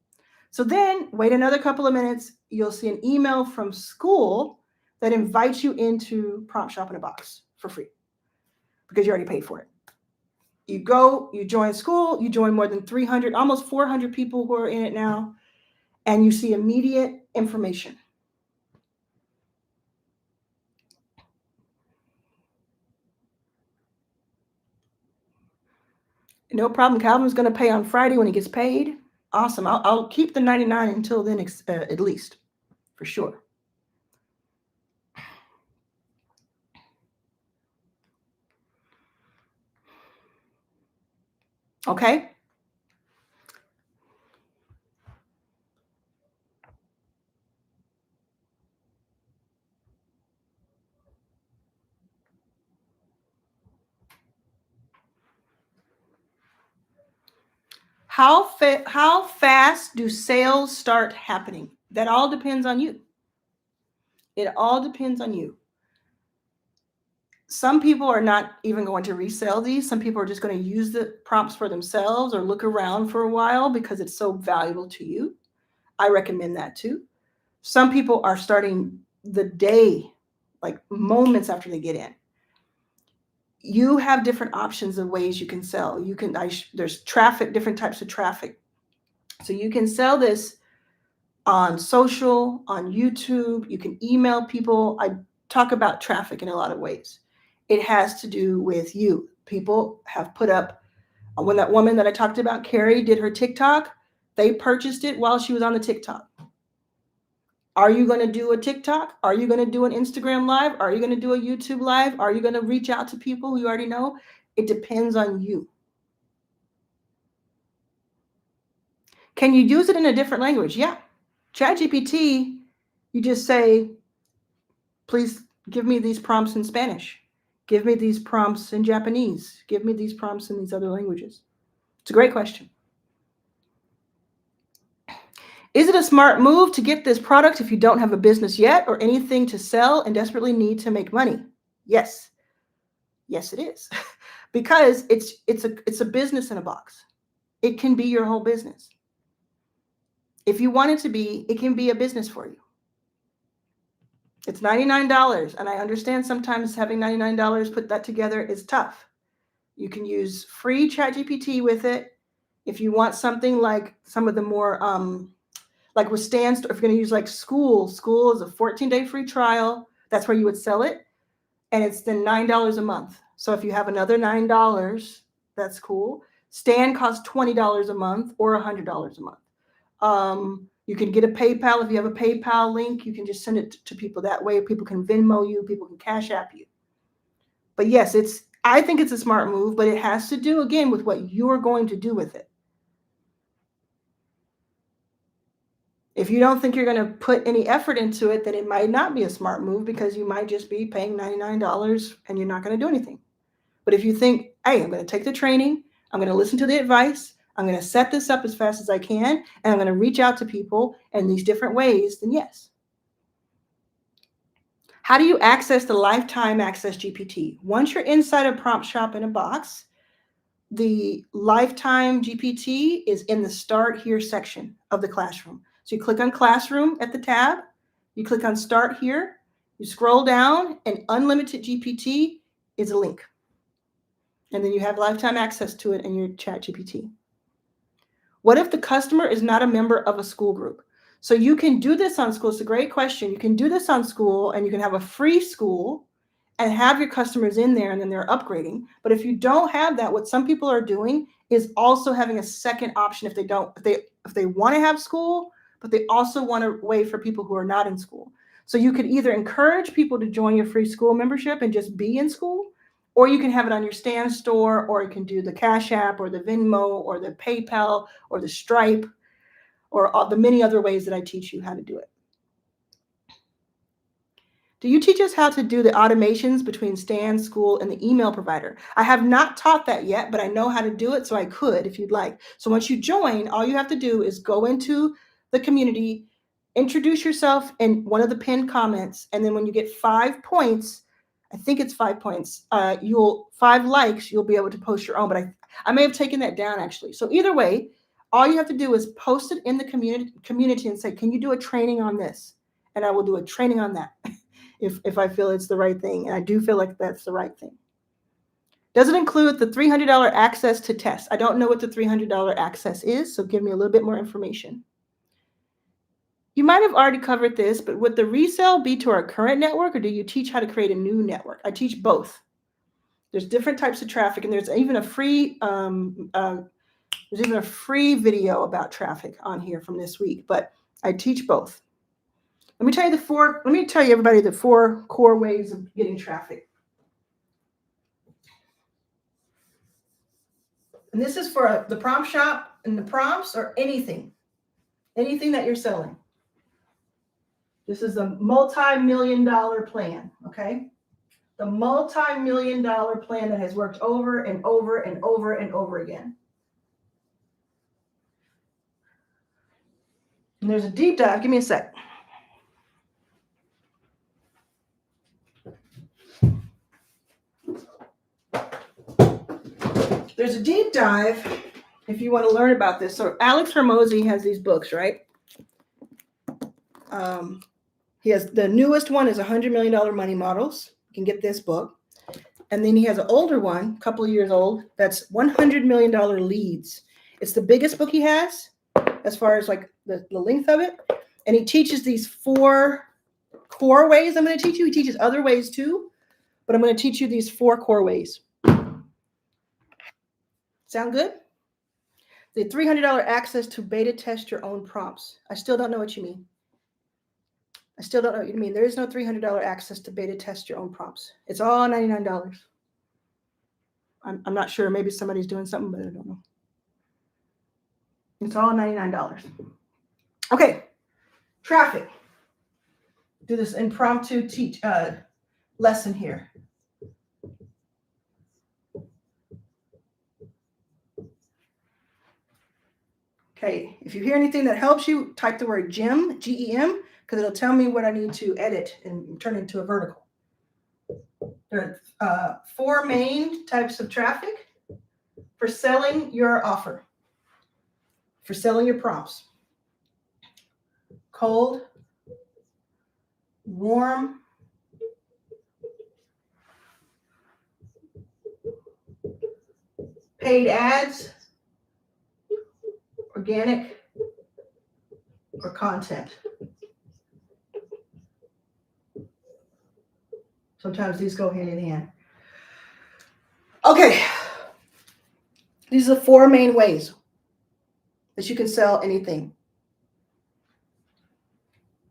So then wait another couple of minutes. You'll see an email from School that invites you into Prompt Shop in a Box for free because you already paid for it. You go, you join School, you join more than 300, almost 400 people who are in it now, and you see immediate information. No problem. Calvin's going to pay on Friday when he gets paid. Awesome. I'll keep the 99 until then, at least, for sure. Okay. How fast do sales start happening? That all depends on you. It all depends on you. Some people are not even going to resell these. Some people are just going to use the prompts for themselves or look around for a while because it's so valuable to you. I recommend that too. Some people are starting the day, like moments after they get in. You have different options of ways you can sell. You can, there's traffic, different types of traffic. So you can sell this on social, on YouTube. You can email people. I talk about traffic in a lot of ways. It has to do with you. People have put up, when that woman that I talked about, Carrie, did her TikTok, they purchased it while she was on the TikTok. Are you going to do a TikTok? Are you going to do an Instagram live? Are you going to do a YouTube live? Are you going to reach out to people you already know? It depends on you. Can you use it in a different language? Yeah. ChatGPT, you just say, please give me these prompts in Spanish. Give me these prompts in Japanese. Give me these prompts in these other languages. It's a great question. Is it a smart move to get this product if you don't have a business yet or anything to sell and desperately need to make money? Yes. Yes, it is. Because it's a business in a box. It can be your whole business. If you want it to be, it can be a business for you. It's $99. And I understand sometimes having $99 put that together is tough. You can use free ChatGPT with it. If you want something like some of the more, like with Stan's, if you're going to use like school is a 14-day free trial. That's where you would sell it. And it's then $9 a month. So if you have another $9, that's cool. Stan costs $20 a month or $100 a month. You can get a PayPal. If you have a PayPal link, you can just send it to people that way. People can Venmo you, people can Cash App you. But yes, I think it's a smart move, but it has to do, again, with what you're going to do with it. If you don't think you're going to put any effort into it, then it might not be a smart move because you might just be paying $99 and you're not going to do anything. But if you think, hey, I'm going to take the training, I'm going to listen to the advice, I'm going to set this up as fast as I can, and I'm going to reach out to people in these different ways, then yes. How do you access the Lifetime Access GPT? Once you're inside of Prompt Shop in a box, the Lifetime GPT is in the Start Here section of the classroom. So you click on Classroom at the tab, you click on Start Here, you scroll down, and Unlimited GPT is a link. And then you have lifetime access to it in your ChatGPT. What if the customer is not a member of a school group? So you can do this on school. It's a great question. You can do this on school, and you can have a free school and have your customers in there, and then they're upgrading. But if you don't have that, what some people are doing is also having a second option if they want to have school, but they also want a way for people who are not in school. So you could either encourage people to join your free school membership and just be in school, or you can have it on your Stan store, or you can do the Cash App or the Venmo or the PayPal or the Stripe or all the many other ways that I teach you how to do it. Do you teach us how to do the automations between Stan, school, and the email provider? I have not taught that yet, but I know how to do it, so I could if you'd like. So once you join, all you have to do is go into the community, introduce yourself in one of the pinned comments, and then when you get 5 points, I think it's 5 points, 5 likes, you'll be able to post your own, but I may have taken that down actually. So either way, all you have to do is post it in the community and say, can you do a training on this? And I will do a training on that. If I feel it's the right thing, and I do feel like that's the right thing. Does it include the $300 access to tests? I don't know what the $300 access is, so give me a little bit more information. You might have already covered this, but would the resell be to our current network, or do you teach how to create a new network? I teach both. There's different types of traffic, and there's even a free video about traffic on here from this week, but I teach both. Let me tell you everybody the 4 core ways of getting traffic. And this is for the prompt shop and the prompts or anything that you're selling. This is a multi-million-dollar plan, okay? The multi-million-dollar plan that has worked over and over and over and over again. And there's a deep dive. Give me a sec. There's a deep dive if you want to learn about this. So Alex Hormozi has these books, right? He has the newest one is $100 Million Money Models. You can get this book. And then he has an older one, a couple of years old, that's $100 Million Leads. It's the biggest book he has as far as like the length of it. And he teaches these 4 core ways I'm going to teach you. He teaches other ways too, but I'm going to teach you these 4 core ways. Sound good? The $300 access to beta test your own prompts. I still don't know what you mean. There is no $300 access to beta test your own prompts. It's all $99. I'm not sure. Maybe somebody's doing something, but I don't know. It's all $99. Okay. Traffic. Do this impromptu lesson here. Okay, if you hear anything that helps you, type the word GEM, G-E-M, because it'll tell me what I need to edit and turn into a vertical. There are 4 main types of traffic for selling your offer, for selling your prompts. Cold, warm, paid ads, organic, or content. Sometimes these go hand in hand. Okay. These are the 4 main ways that you can sell anything.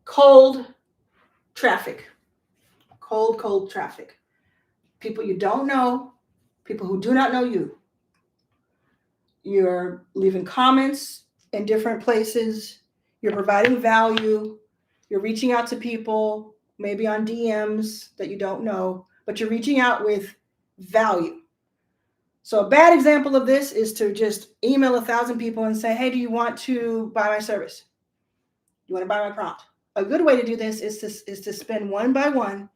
Cold traffic. Cold traffic. People you don't know, people who do not know you. You're leaving comments in different places. You're providing value. You're reaching out to people, maybe on DMs that you don't know, but you're reaching out with value. So a bad example of this is to just email 1,000 people and say, hey, do you want to buy my service? You want to buy my prompt? A good way to do this is to spend one by one,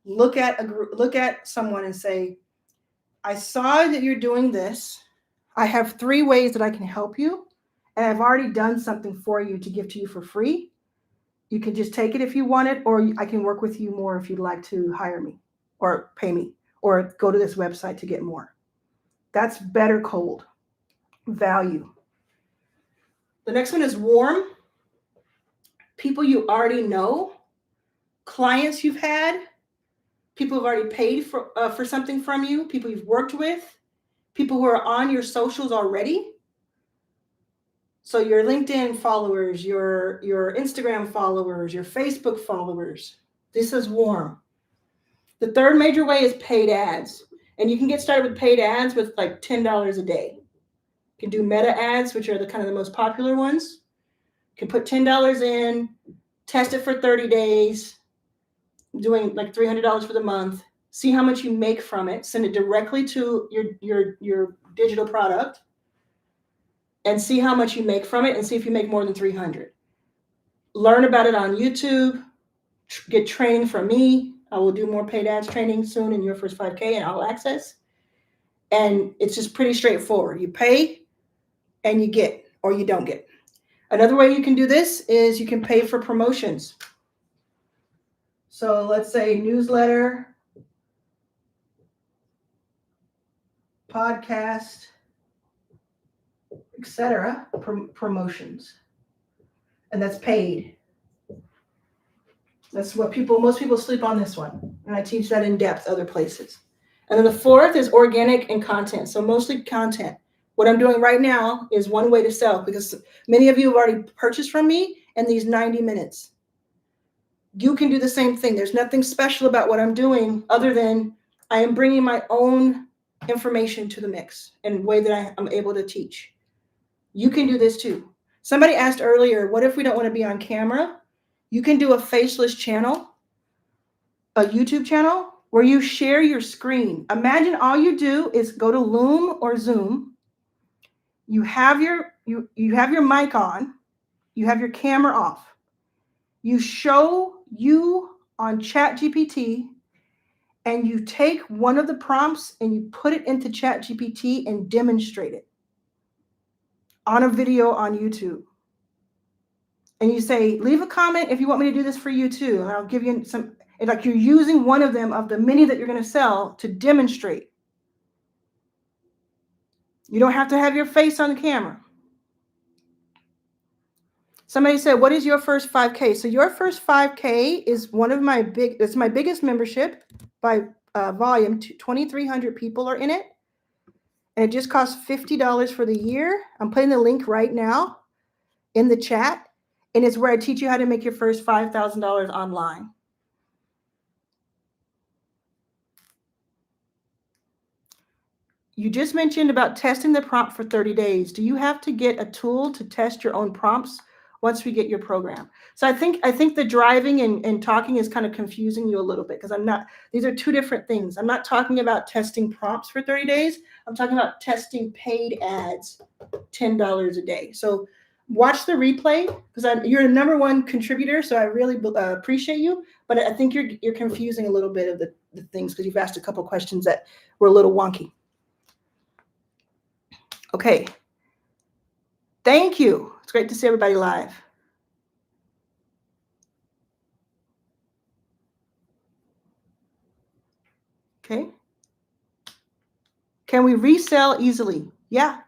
look at someone and say, I saw that you're doing this. I have 3 ways that I can help you. And I've already done something for you to give to you for free. You can just take it if you want it, or I can work with you more if you'd like to hire me or pay me or go to this website to get more. That's better cold value. The next one is warm. People you already know, clients you've had, people who've already paid for something from you, people you've worked with, people who are on your socials already. So your LinkedIn followers, your Instagram followers, your Facebook followers. This is warm. The third major way is paid ads. And you can get started with paid ads with like $10 a day. You can do meta ads, which are the kind of the most popular ones. You can put $10 in, test it for 30 days, doing like $300 for the month, see how much you make from it, send it directly to your digital product, and see how much you make from it and see if you make more than 300. Learn about it on YouTube, get training from me. I will do more paid ads training soon in your first 5K and all access. And it's just pretty straightforward. You pay and you get, or you don't get. Another way you can do this is you can pay for promotions. So let's say newsletter, podcast, etc. Promotions. And that's paid. That's what most people sleep on this one. And I teach that in depth other places. And then the fourth is organic and content. So mostly content. What I'm doing right now is one way to sell, because many of you have already purchased from me in these 90 minutes. You can do the same thing. There's nothing special about what I'm doing other than I am bringing my own information to the mix in a way that I'm able to teach. You can do this too. Somebody asked earlier, what if we don't want to be on camera? You can do a faceless channel, a YouTube channel where you share your screen. Imagine all you do is go to Loom or Zoom. You have your mic on, you have your camera off. You show you on ChatGPT, and you take one of the prompts and you put it into ChatGPT and demonstrate it on a video on YouTube. And you say, leave a comment if you want me to do this for you too. And I'll give you some, like you're using one of them of the many that you're going to sell to demonstrate. You don't have to have your face on the camera. Somebody said, what is your first 5K? So your first 5K is it's my biggest membership by volume. 2,300 people are in it. And it just costs $50 for the year. I'm putting the link right now in the chat. And it's where I teach you how to make your first $5,000 online. You just mentioned about testing the prompt for 30 days. Do you have to get a tool to test your own prompts once we get your program? So I think the driving and talking is kind of confusing you a little bit, because these are 2 different things. I'm not talking about testing prompts for 30 days. I'm talking about testing paid ads, $10 a day. So watch the replay, because you're a number 1 contributor, so I really appreciate you. But I think you're confusing a little bit of the things, because you've asked a couple questions that were a little wonky. Okay. Thank you. It's great to see everybody live. Okay. Can we resell easily? Yeah.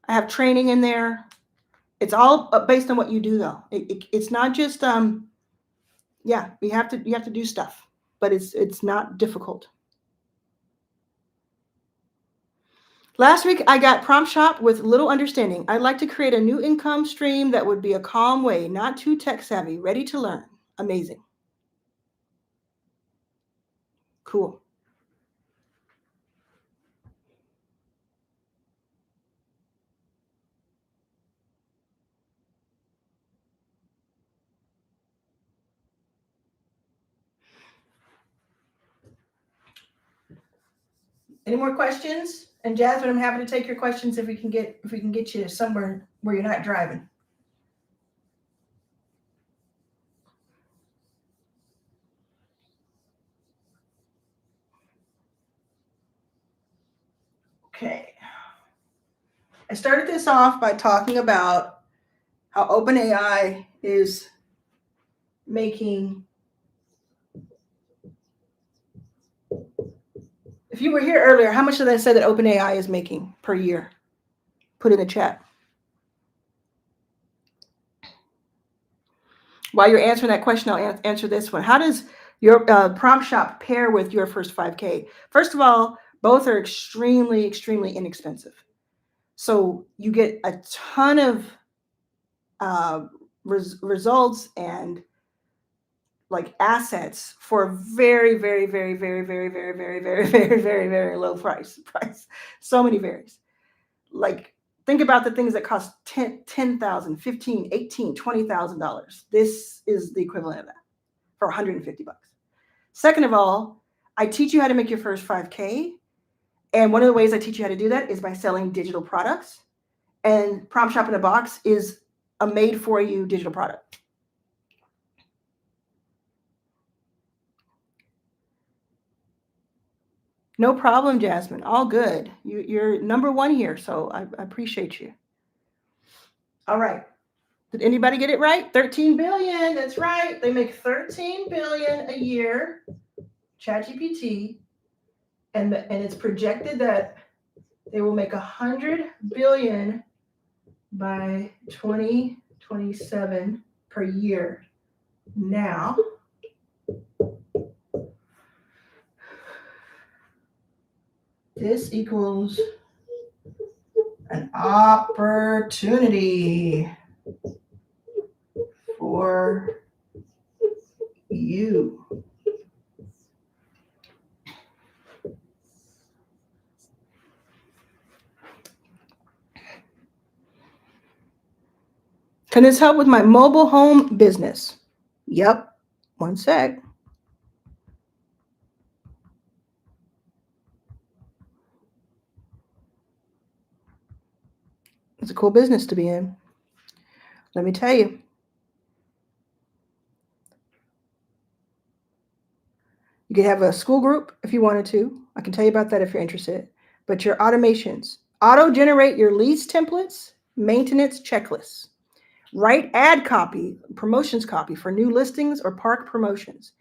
I have training in there. It's all based on what you do, though. It's not just yeah. You have to do stuff, but it's not difficult. Last week, I got prompt shop with little understanding. I'd like to create a new income stream that would be a calm way, not too tech savvy, ready to learn. Amazing. Cool. Any more questions? And Jasmine, I'm happy to take your questions if we can get you somewhere where you're not driving. Okay. I started this off by talking about how OpenAI is making. If you were here earlier, how much did I say that OpenAI is making per year? Put in the chat. While you're answering that question, I'll answer this one. How does your prompt shop pair with your first 5K? First of all, both are extremely, extremely inexpensive. So you get a ton of results and like assets for a very, very, very, very, very, very, very, very, very, very, very low price. So many varies. Like, think about the things that cost $10,000, $15,000, $18,000, $20,000. This is the equivalent of that for $150. Second of all, I teach you how to make your first 5K. And one of the ways I teach you how to do that is by selling digital products. And Prompt Shop in a Box is a made-for-you digital product. No problem, Jasmine. All good. You're number one here, so I appreciate you. All right. Did anybody get it right? 13 billion. That's right. They make 13 billion a year, ChatGPT, and it's projected that they will make 100 billion by 2027 per year. Now, this equals an opportunity for you. Can this help with my mobile home business? Yep. One sec. It's a cool business to be in. Let me tell you. You could have a school group if you wanted to. I can tell you about that if you're interested. But your automations, auto-generate your leads templates, maintenance checklists. Write ad copy, promotions copy for new listings or park promotions.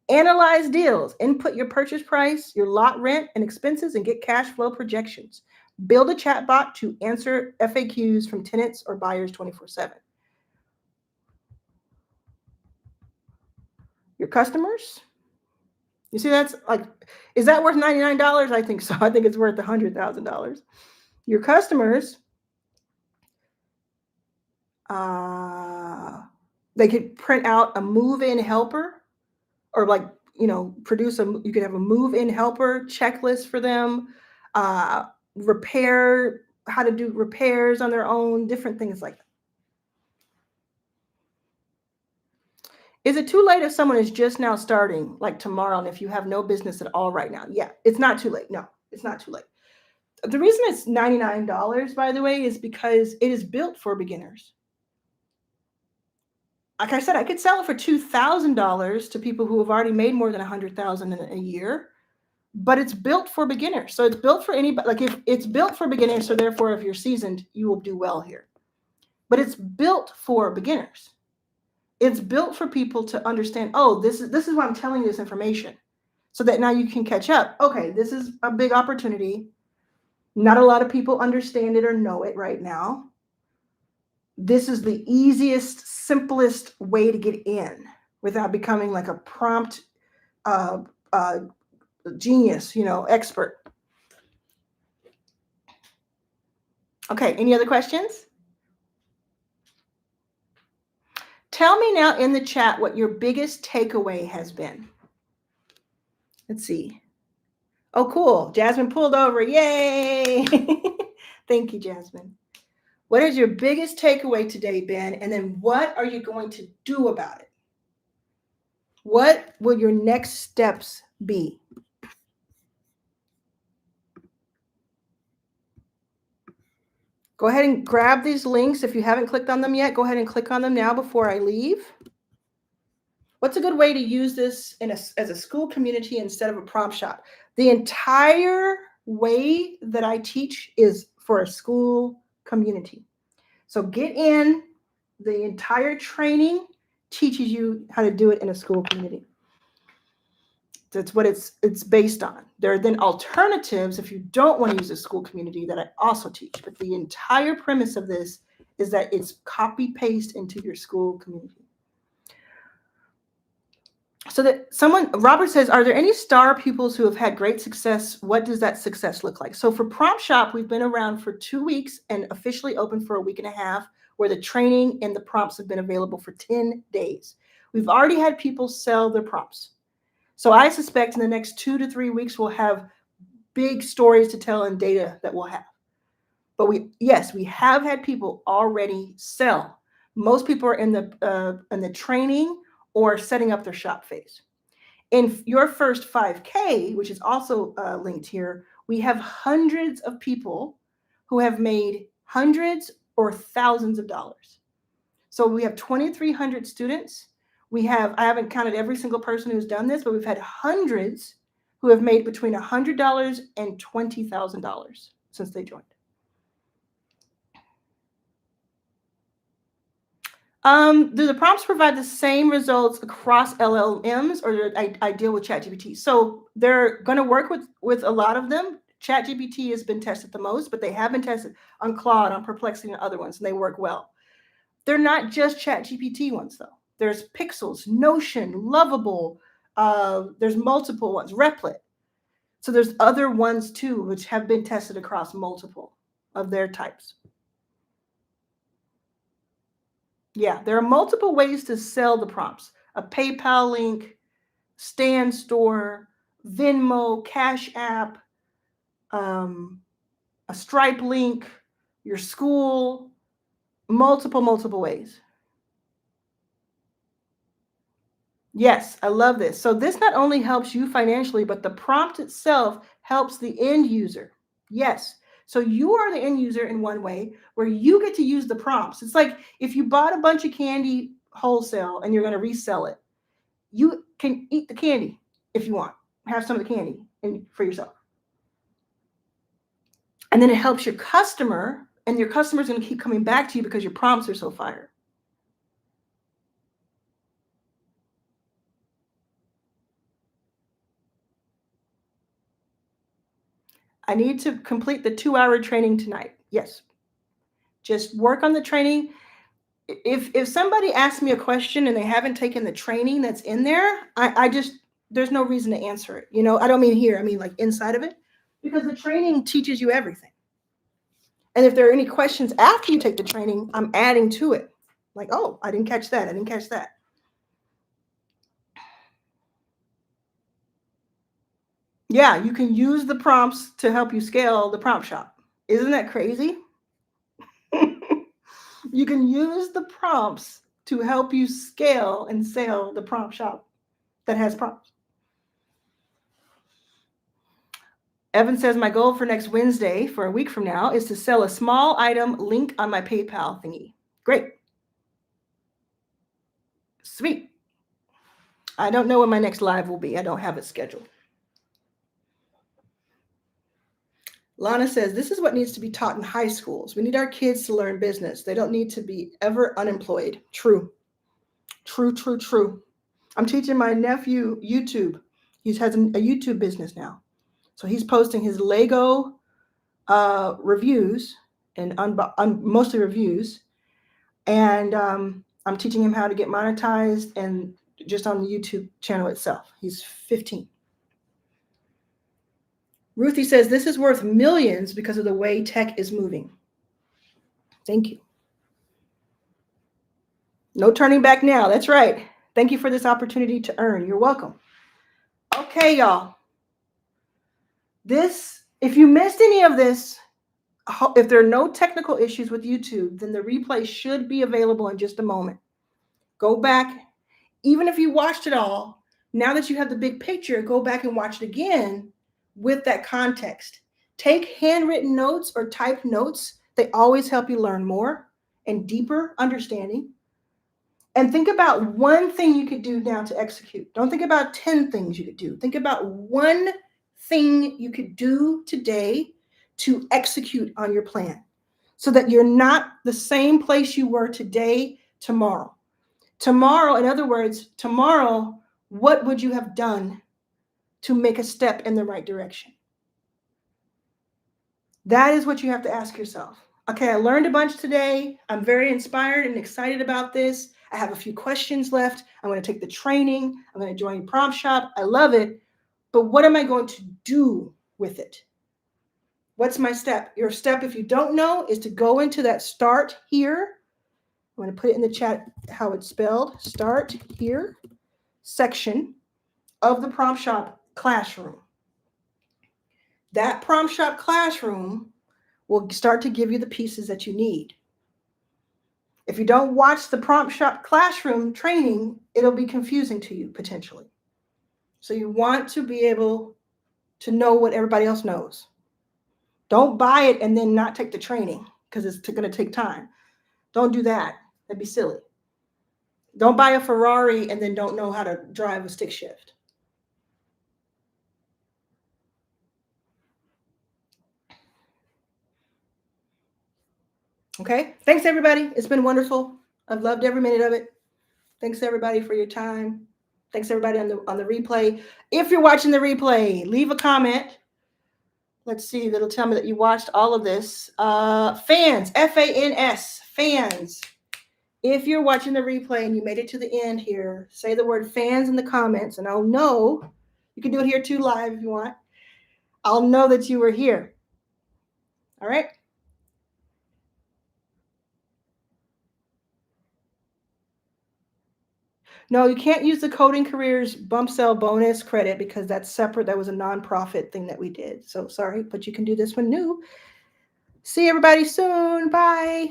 Analyze deals, input your purchase price, your lot rent and expenses, and get cash flow projections. Build a chatbot to answer FAQs from tenants or buyers 24/7. Your customers, you see, that's like, is that worth $99? I think so. I think it's worth $100,000. Your customers, they could print out a move-in helper, or like, produce you could have a move-in helper checklist for them, repair, how to do repairs on their own, different things like that. Is it too late if someone is just now starting, like tomorrow, and if you have no business at all right now? Yeah, it's not too late. No, it's not too late. The reason it's $99, by the way, is because it is built for beginners. Like I said, I could sell it for $2,000 to people who have already made more than $100,000 in a year, but it's built for beginners. So it's built for anybody. Like, if it's built for beginners, so therefore, if you're seasoned, you will do well here. But it's built for beginners. It's built for people to understand, oh, this is why I'm telling you this information. so that now you can catch up. Okay, this is a big opportunity. Not a lot of people understand it or know it right now. This is the easiest, simplest way to get in without becoming like a prompt uh, uh, genius, expert. Okay, any other questions? Tell me now in the chat what your biggest takeaway has been. Let's see. Oh, cool. Jasmine pulled over. Yay. Thank you, Jasmine. What is your biggest takeaway today, Ben? And then what are you going to do about it? What will your next steps be? Go ahead and grab these links. If you haven't clicked on them yet, go ahead and click on them now before I leave. What's a good way to use this as a school community instead of a prompt shop? The entire way that I teach is for a school community. So get in. The entire training teaches you how to do it in a school community. That's what it's based on. There are then alternatives if you don't want to use a school community that I also teach. But the entire premise of this is that it's copy paste into your school community. So that Robert says, are there any star pupils who have had great success? What does that success look like? So for Prompt Shop, we've been around for 2 weeks and officially open for a week and a half, where the training and the prompts have been available for 10 days. We've already had people sell their prompts. So I suspect in the next 2 to 3 weeks, we'll have big stories to tell and data that we'll have. But we have had people already sell. Most people are in the training or setting up their shop phase. In your first 5K, which is also linked here, we have hundreds of people who have made hundreds or thousands of dollars. So we have 2,300 students. I haven't counted every single person who's done this, but we've had hundreds who have made between $100 and $20,000 since they joined. Do the prompts provide the same results across LLMs, or I deal with ChatGPT? So they're going to work with a lot of them. ChatGPT has been tested the most, but they have been tested on Claude, on Perplexity, and other ones, and they work well. They're not just ChatGPT ones, though. There's Pixels, Notion, Lovable. There's multiple ones, Replit. So there's other ones, too, which have been tested across multiple of their types. Yeah, there are multiple ways to sell the prompts. A PayPal link, Stan Store, Venmo, Cash App, a Stripe link, your school, multiple ways. Yes, I love this. So this not only helps you financially, but the prompt itself helps the end user. Yes. So you are the end user in one way where you get to use the prompts. It's like if you bought a bunch of candy wholesale and you're going to resell it, you can eat the candy if you want. Have some of the candy for yourself. And then it helps your customer, and your customer's going to keep coming back to you because your prompts are so fire. I need to complete the 2-hour training tonight. Yes. Just work on the training. If somebody asks me a question and they haven't taken the training that's in there, there's no reason to answer it. I don't mean here, I mean like inside of it, because the training teaches you everything. And if there are any questions after you take the training, I'm adding to it. Like, oh, I didn't catch that. I didn't catch that. Yeah, you can use the prompts to help you scale the prompt shop. Isn't that crazy? You can use the prompts to help you scale and sell the prompt shop that has prompts. Evan says, my goal for next Wednesday, for a week from now, is to sell a small item link on my PayPal thingy. Great. Sweet. I don't know when my next live will be. I don't have it scheduled. Lana says, this is what needs to be taught in high schools. We need our kids to learn business. They don't need to be ever unemployed. True. I'm teaching my nephew YouTube. He has a YouTube business now. So he's posting his Lego reviews and mostly reviews. And I'm teaching him how to get monetized and just on the YouTube channel itself. He's 15. Ruthie says, this is worth millions because of the way tech is moving. Thank you. No turning back now. That's right. Thank you for this opportunity to earn. You're welcome. Okay, y'all. If you missed any of this, if there are no technical issues with YouTube, then the replay should be available in just a moment. Go back. Even if you watched it all, now that you have the big picture, go back and watch it again with that context. Take handwritten notes or typed notes. They always help you learn more and deeper understanding. And think about one thing you could do now to execute. Don't think about 10 things you could do. Think about one thing you could do today to execute on your plan so that you're not the same place you were today, tomorrow. Tomorrow, in other words, tomorrow, what would you have done to make a step in the right direction? That is what you have to ask yourself. Okay, I learned a bunch today. I'm very inspired and excited about this. I have a few questions left. I'm going to take the training. I'm going to join Prompt Shop. I love it. But what am I going to do with it? What's my step? Your step, if you don't know, is to go into that start here. I'm going to put it in the chat how it's spelled. Start here section of the Prompt Shop classroom. That Prompt Shop classroom will start to give you the pieces that you need. If you don't watch the Prompt Shop classroom training, it'll be confusing to you potentially. So you want to be able to know what everybody else knows. Don't buy it and then not take the training because it's going to take time. Don't do that. That'd be silly. Don't buy a Ferrari and then don't know how to drive a stick shift. Okay. Thanks, everybody. It's been wonderful. I've loved every minute of it. Thanks, everybody, for your time. Thanks, everybody on the replay. If you're watching the replay, leave a comment. Let's see. That'll tell me that you watched all of this. Fans, F-A-N-S, fans. If you're watching the replay and you made it to the end here, say the word fans in the comments, and I'll know. You can do it here too live if you want. I'll know that you were here. All right? No, you can't use the Coding Careers Bump Sell bonus credit because that's separate. That was a nonprofit thing that we did. So sorry, but you can do this one new. See everybody soon. Bye.